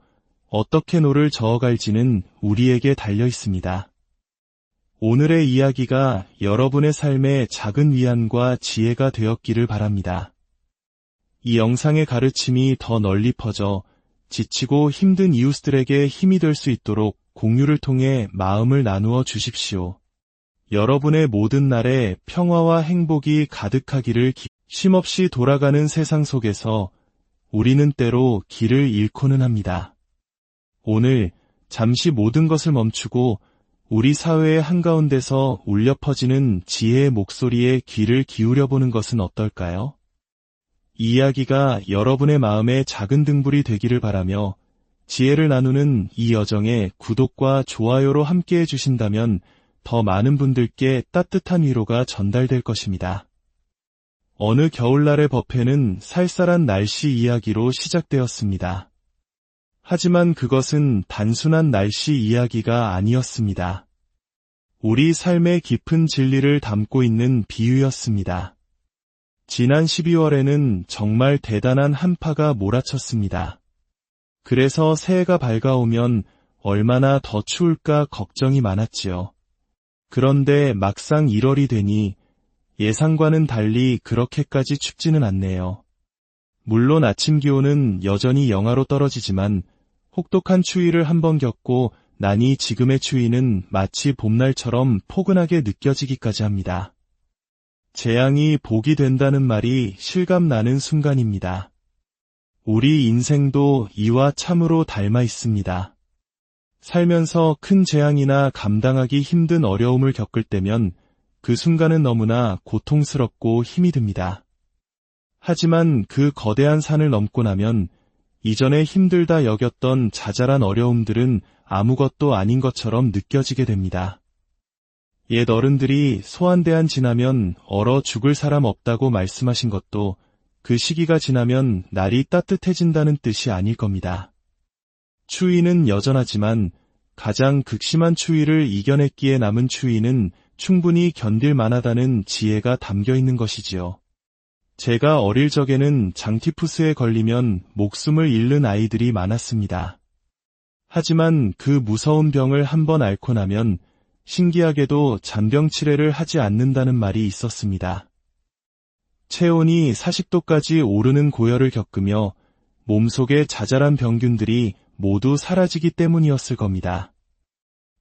어떻게 노를 저어갈지는 우리에게 달려 있습니다. 오늘의 이야기가 여러분의 삶에 작은 위안과 지혜가 되었기를 바랍니다. 이 영상의 가르침이 더 널리 퍼져 지치고 힘든 이웃들에게 힘이 될 수 있도록 공유를 통해 마음을 나누어 주십시오. 여러분의 모든 날에 평화와 행복이 가득하기를 쉼없이 돌아가는 세상 속에서 우리는 때로 길을 잃고는 합니다. 오늘 잠시 모든 것을 멈추고 우리 사회의 한가운데서 울려 퍼지는 지혜의 목소리에 귀를 기울여보는 것은 어떨까요? 이 이야기가 여러분의 마음에 작은 등불이 되기를 바라며 지혜를 나누는 이 여정에 구독과 좋아요로 함께해 주신다면 더 많은 분들께 따뜻한 위로가 전달될 것입니다. 어느 겨울날의 버페는 쌀쌀한 날씨 이야기로 시작되었습니다. 하지만 그것은 단순한 날씨 이야기가 아니었습니다. 우리 삶의 깊은 진리를 담고 있는 비유였습니다. 지난 12월에는 정말 대단한 한파가 몰아쳤습니다. 그래서 새해가 밝아오면 얼마나 더 추울까 걱정이 많았지요. 그런데 막상 1월이 되니 예상과는 달리 그렇게까지 춥지는 않네요. 물론 아침 기온은 여전히 영하로 떨어지지만 혹독한 추위를 한번 겪고 나니 지금의 추위는 마치 봄날처럼 포근하게 느껴지기까지 합니다. 재앙이 복이 된다는 말이 실감나는 순간입니다. 우리 인생도 이와 참으로 닮아 있습니다. 살면서 큰 재앙이나 감당하기 힘든 어려움을 겪을 때면 그 순간은 너무나 고통스럽고 힘이 듭니다. 하지만 그 거대한 산을 넘고 나면 이전에 힘들다 여겼던 자잘한 어려움들은 아무것도 아닌 것처럼 느껴지게 됩니다. 옛 어른들이 소환대안 지나면 얼어 죽을 사람 없다고 말씀하신 것도 그 시기가 지나면 날이 따뜻해진다는 뜻이 아닐 겁니다. 추위는 여전하지만 가장 극심한 추위를 이겨냈기에 남은 추위는 충분히 견딜 만하다는 지혜가 담겨 있는 것이지요. 제가 어릴 적에는 장티푸스에 걸리면 목숨을 잃는 아이들이 많았습니다. 하지만 그 무서운 병을 한번 앓고 나면 신기하게도 잔병 치레를 하지 않는다는 말이 있었습니다. 체온이 40도까지 오르는 고열을 겪으며 몸속의 자잘한 병균들이 모두 사라지기 때문이었을 겁니다.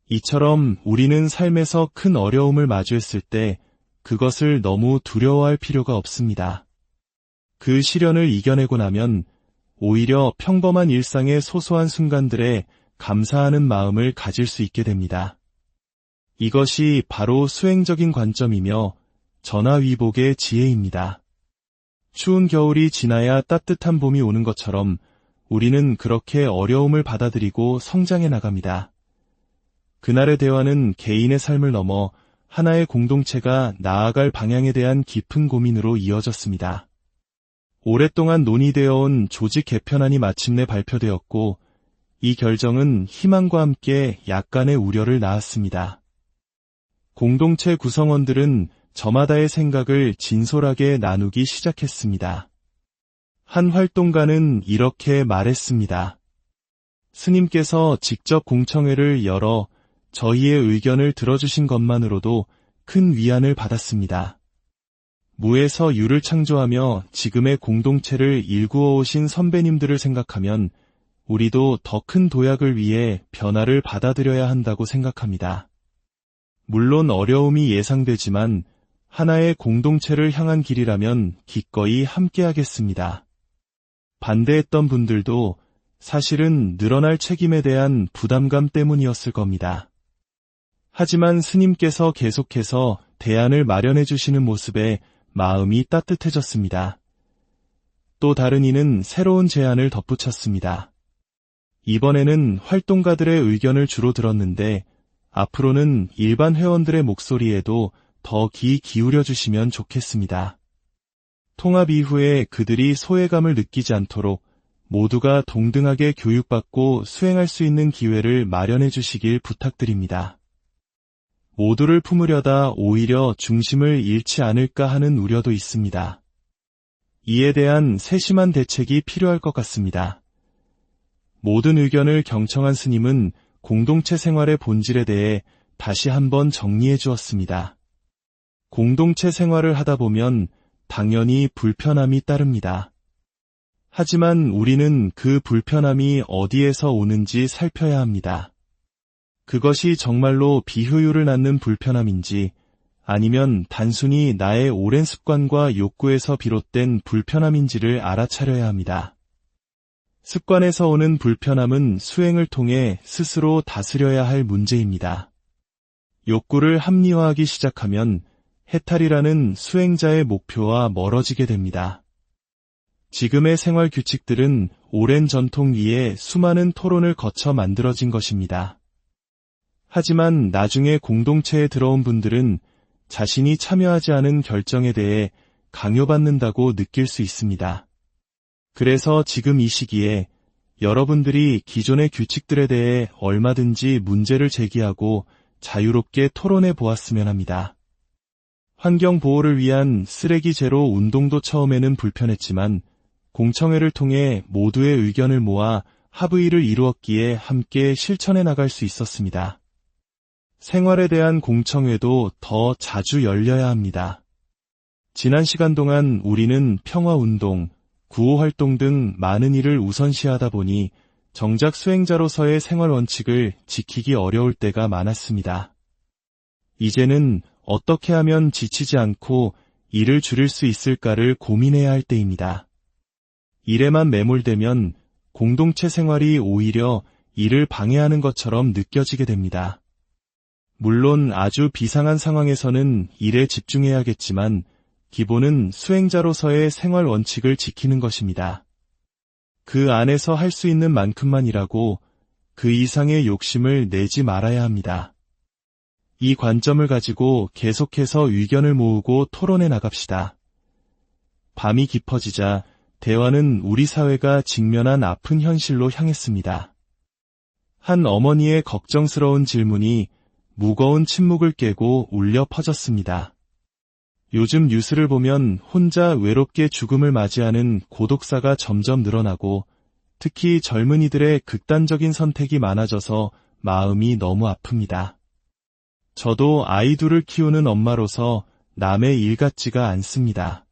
이처럼 우리는 삶에서 큰 어려움을 마주했을 때 그것을 너무 두려워할 필요가 없습니다. 그 시련을 이겨내고 나면 오히려 평범한 일상의 소소한 순간들에 감사하는 마음을 가질 수 있게 됩니다. 이것이 바로 수행적인 관점이며 전화위복의 지혜입니다. 추운 겨울이 지나야 따뜻한 봄이 오는 것처럼 우리는 그렇게 어려움을 받아들이고 성장해 나갑니다. 그날의 대화는 개인의 삶을 넘어 하나의 공동체가 나아갈 방향에 대한 깊은 고민으로 이어졌습니다. 오랫동안 논의되어 온 조직 개편안이 마침내 발표되었고 이 결정은 희망과 함께 약간의 우려를 낳았습니다. 공동체 구성원들은 저마다의 생각을 진솔하게 나누기 시작했습니다. 한 활동가는 이렇게 말했습니다. 스님께서 직접 공청회를 열어 저희의 의견을 들어주신 것만으로도 큰 위안을 받았습니다. 무에서 유를 창조하며 지금의 공동체를 일구어 오신 선배님들을 생각하면 우리도 더 큰 도약을 위해 변화를 받아들여야 한다고 생각합니다. 물론 어려움이 예상되지만 하나의 공동체를 향한 길이라면 기꺼이 함께하겠습니다. 반대했던 분들도 사실은 늘어날 책임에 대한 부담감 때문이었을 겁니다. 하지만 스님께서 계속해서 대안을 마련해 주시는 모습에 마음이 따뜻해졌습니다. 또 다른 이는 새로운 제안을 덧붙였습니다. 이번에는 활동가들의 의견을 주로 들었는데 앞으로는 일반 회원들의 목소리에도 더 귀 기울여 주시면 좋겠습니다. 통합 이후에 그들이 소외감을 느끼지 않도록 모두가 동등하게 교육받고 수행할 수 있는 기회를 마련해 주시길 부탁드립니다. 모두를 품으려다 오히려 중심을 잃지 않을까 하는 우려도 있습니다. 이에 대한 세심한 대책이 필요할 것 같습니다. 모든 의견을 경청한 스님은 공동체 생활의 본질에 대해 다시 한번 정리해 주었습니다. 공동체 생활을 하다 보면 당연히 불편함이 따릅니다. 하지만 우리는 그 불편함이 어디에서 오는지 살펴야 합니다. 그것이 정말로 비효율을 낳는 불편함인지 아니면 단순히 나의 오랜 습관과 욕구에서 비롯된 불편함인지를 알아차려야 합니다. 습관에서 오는 불편함은 수행을 통해 스스로 다스려야 할 문제입니다. 욕구를 합리화하기 시작하면 해탈이라는 수행자의 목표와 멀어지게 됩니다. 지금의 생활 규칙들은 오랜 전통 위에 수많은 토론을 거쳐 만들어진 것입니다. 하지만 나중에 공동체에 들어온 분들은 자신이 참여하지 않은 결정에 대해 강요받는다고 느낄 수 있습니다. 그래서 지금 이 시기에 여러분들이 기존의 규칙들에 대해 얼마든지 문제를 제기하고 자유롭게 토론해 보았으면 합니다. 환경 보호를 위한 쓰레기 제로 운동도 처음에는 불편했지만 공청회를 통해 모두의 의견을 모아 합의를 이루었기에 함께 실천해 나갈 수 있었습니다. 생활에 대한 공청회도 더 자주 열려야 합니다. 지난 시간 동안 우리는 평화운동, 구호활동 등 많은 일을 우선시하다 보니 정작 수행자로서의 생활 원칙을 지키기 어려울 때가 많았습니다. 이제는 어떻게 하면 지치지 않고 일을 줄일 수 있을까를 고민해야 할 때입니다. 일에만 매몰되면 공동체 생활이 오히려 일을 방해하는 것처럼 느껴지게 됩니다. 물론 아주 비상한 상황에서는 일에 집중해야겠지만 기본은 수행자로서의 생활 원칙을 지키는 것입니다. 그 안에서 할 수 있는 만큼만 일하고 그 이상의 욕심을 내지 말아야 합니다. 이 관점을 가지고 계속해서 의견을 모으고 토론해 나갑시다. 밤이 깊어지자 대화는 우리 사회가 직면한 아픈 현실로 향했습니다. 한 어머니의 걱정스러운 질문이 무거운 침묵을 깨고 울려 퍼졌습니다. 요즘 뉴스를 보면 혼자 외롭게 죽음을 맞이하는 고독사가 점점 늘어나고 특히 젊은이들의 극단적인 선택이 많아져서 마음이 너무 아픕니다. 저도 아이 둘을 키우는 엄마로서 남의 일 같지가 않습니다.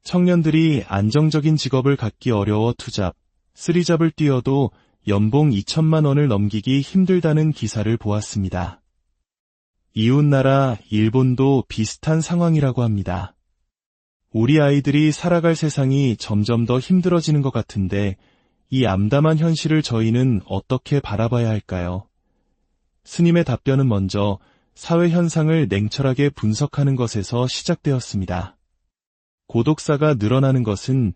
청년들이 안정적인 직업을 갖기 어려워 투잡, 쓰리잡을 뛰어도 연봉 2천만 원을 넘기기 힘들다는 기사를 보았습니다. 이웃나라 일본도 비슷한 상황이라고 합니다. 우리 아이들이 살아갈 세상이 점점 더 힘들어지는 것 같은데 이 암담한 현실을 저희는 어떻게 바라봐야 할까요? 스님의 답변은 먼저 사회 현상을 냉철하게 분석하는 것에서 시작되었습니다. 고독사가 늘어나는 것은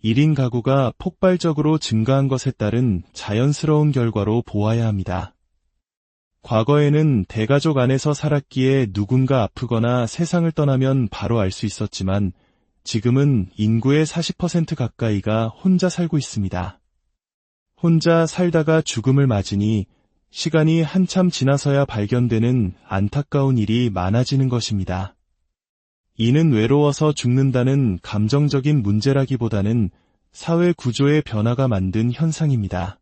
1인 가구가 폭발적으로 증가한 것에 따른 자연스러운 결과로 보아야 합니다. 과거에는 대가족 안에서 살았기에 누군가 아프거나 세상을 떠나면 바로 알 수 있었지만 지금은 인구의 40% 가까이가 혼자 살고 있습니다. 혼자 살다가 죽음을 맞으니 시간이 한참 지나서야 발견되는 안타까운 일이 많아지는 것입니다. 이는 외로워서 죽는다는 감정적인 문제라기보다는 사회 구조의 변화가 만든 현상입니다.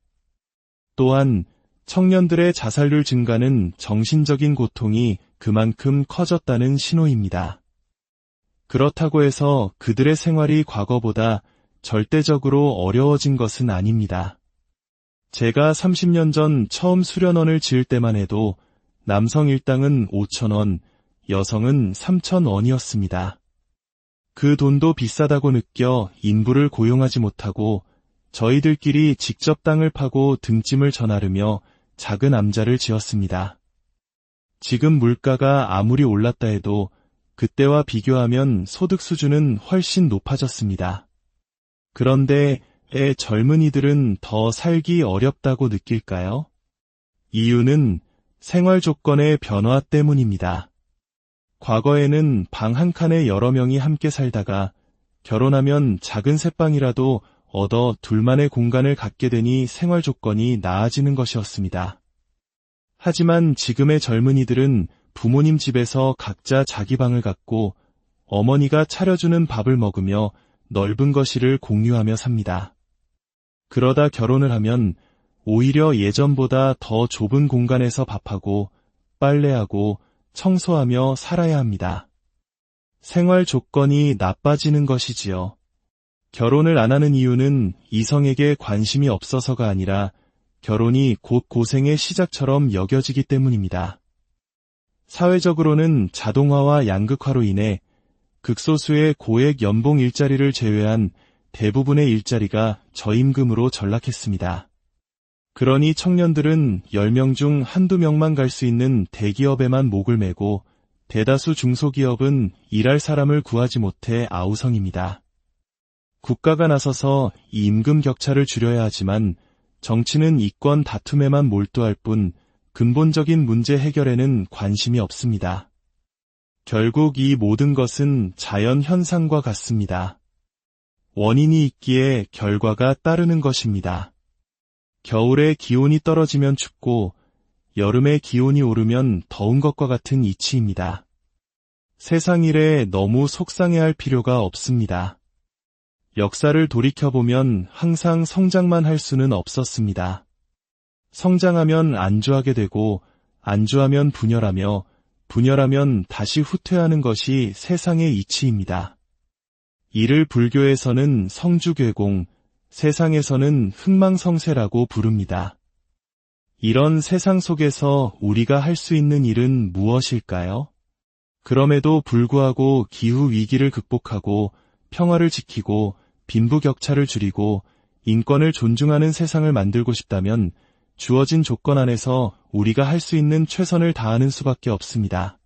또한 청년들의 자살률 증가는 정신적인 고통이 그만큼 커졌다는 신호입니다. 그렇다고 해서 그들의 생활이 과거보다 절대적으로 어려워진 것은 아닙니다. 제가 30년 전 처음 수련원을 지을 때만 해도 남성 일당은 5,000원, 여성은 3,000원이었습니다. 그 돈도 비싸다고 느껴 인부를 고용하지 못하고 저희들끼리 직접 땅을 파고 등짐을 전하르며 작은 암자를 지었습니다. 지금 물가가 아무리 올랐다 해도 그때와 비교하면 소득 수준은 훨씬 높아졌습니다. 그런데 젊은이들은 더 살기 어렵다고 느낄까요? 이유는 생활 조건의 변화 때문입니다. 과거에는 방 한 칸에 여러 명이 함께 살다가 결혼하면 작은 새방이라도 얻어 둘만의 공간을 갖게 되니 생활 조건이 나아지는 것이었습니다. 하지만 지금의 젊은이들은 부모님 집에서 각자 자기 방을 갖고 어머니가 차려주는 밥을 먹으며 넓은 거실을 공유하며 삽니다. 그러다 결혼을 하면 오히려 예전보다 더 좁은 공간에서 밥하고 빨래하고 청소하며 살아야 합니다. 생활 조건이 나빠지는 것이지요. 결혼을 안 하는 이유는 이성에게 관심이 없어서가 아니라 결혼이 곧 고생의 시작처럼 여겨지기 때문입니다. 사회적으로는 자동화와 양극화로 인해 극소수의 고액 연봉 일자리를 제외한 대부분의 일자리가 저임금으로 전락했습니다. 그러니 청년들은 10명 중 한두 명만 갈 수 있는 대기업에만 목을 매고 대다수 중소기업은 일할 사람을 구하지 못해 아우성입니다. 국가가 나서서 이 임금 격차를 줄여야 하지만 정치는 이권 다툼에만 몰두할 뿐 근본적인 문제 해결에는 관심이 없습니다. 결국 이 모든 것은 자연 현상과 같습니다. 원인이 있기에 결과가 따르는 것입니다. 겨울에 기온이 떨어지면 춥고 여름에 기온이 오르면 더운 것과 같은 이치입니다. 세상 일에 너무 속상해할 필요가 없습니다. 역사를 돌이켜보면 항상 성장만 할 수는 없었습니다. 성장하면 안주하게 되고 안주하면 분열하며 분열하면 다시 후퇴하는 것이 세상의 이치입니다. 이를 불교에서는 성주괴공, 세상에서는 흥망성쇠라고 부릅니다. 이런 세상 속에서 우리가 할 수 있는 일은 무엇일까요? 그럼에도 불구하고 기후 위기를 극복하고 평화를 지키고 빈부격차를 줄이고 인권을 존중하는 세상을 만들고 싶다면 주어진 조건 안에서 우리가 할 수 있는 최선을 다하는 수밖에 없습니다.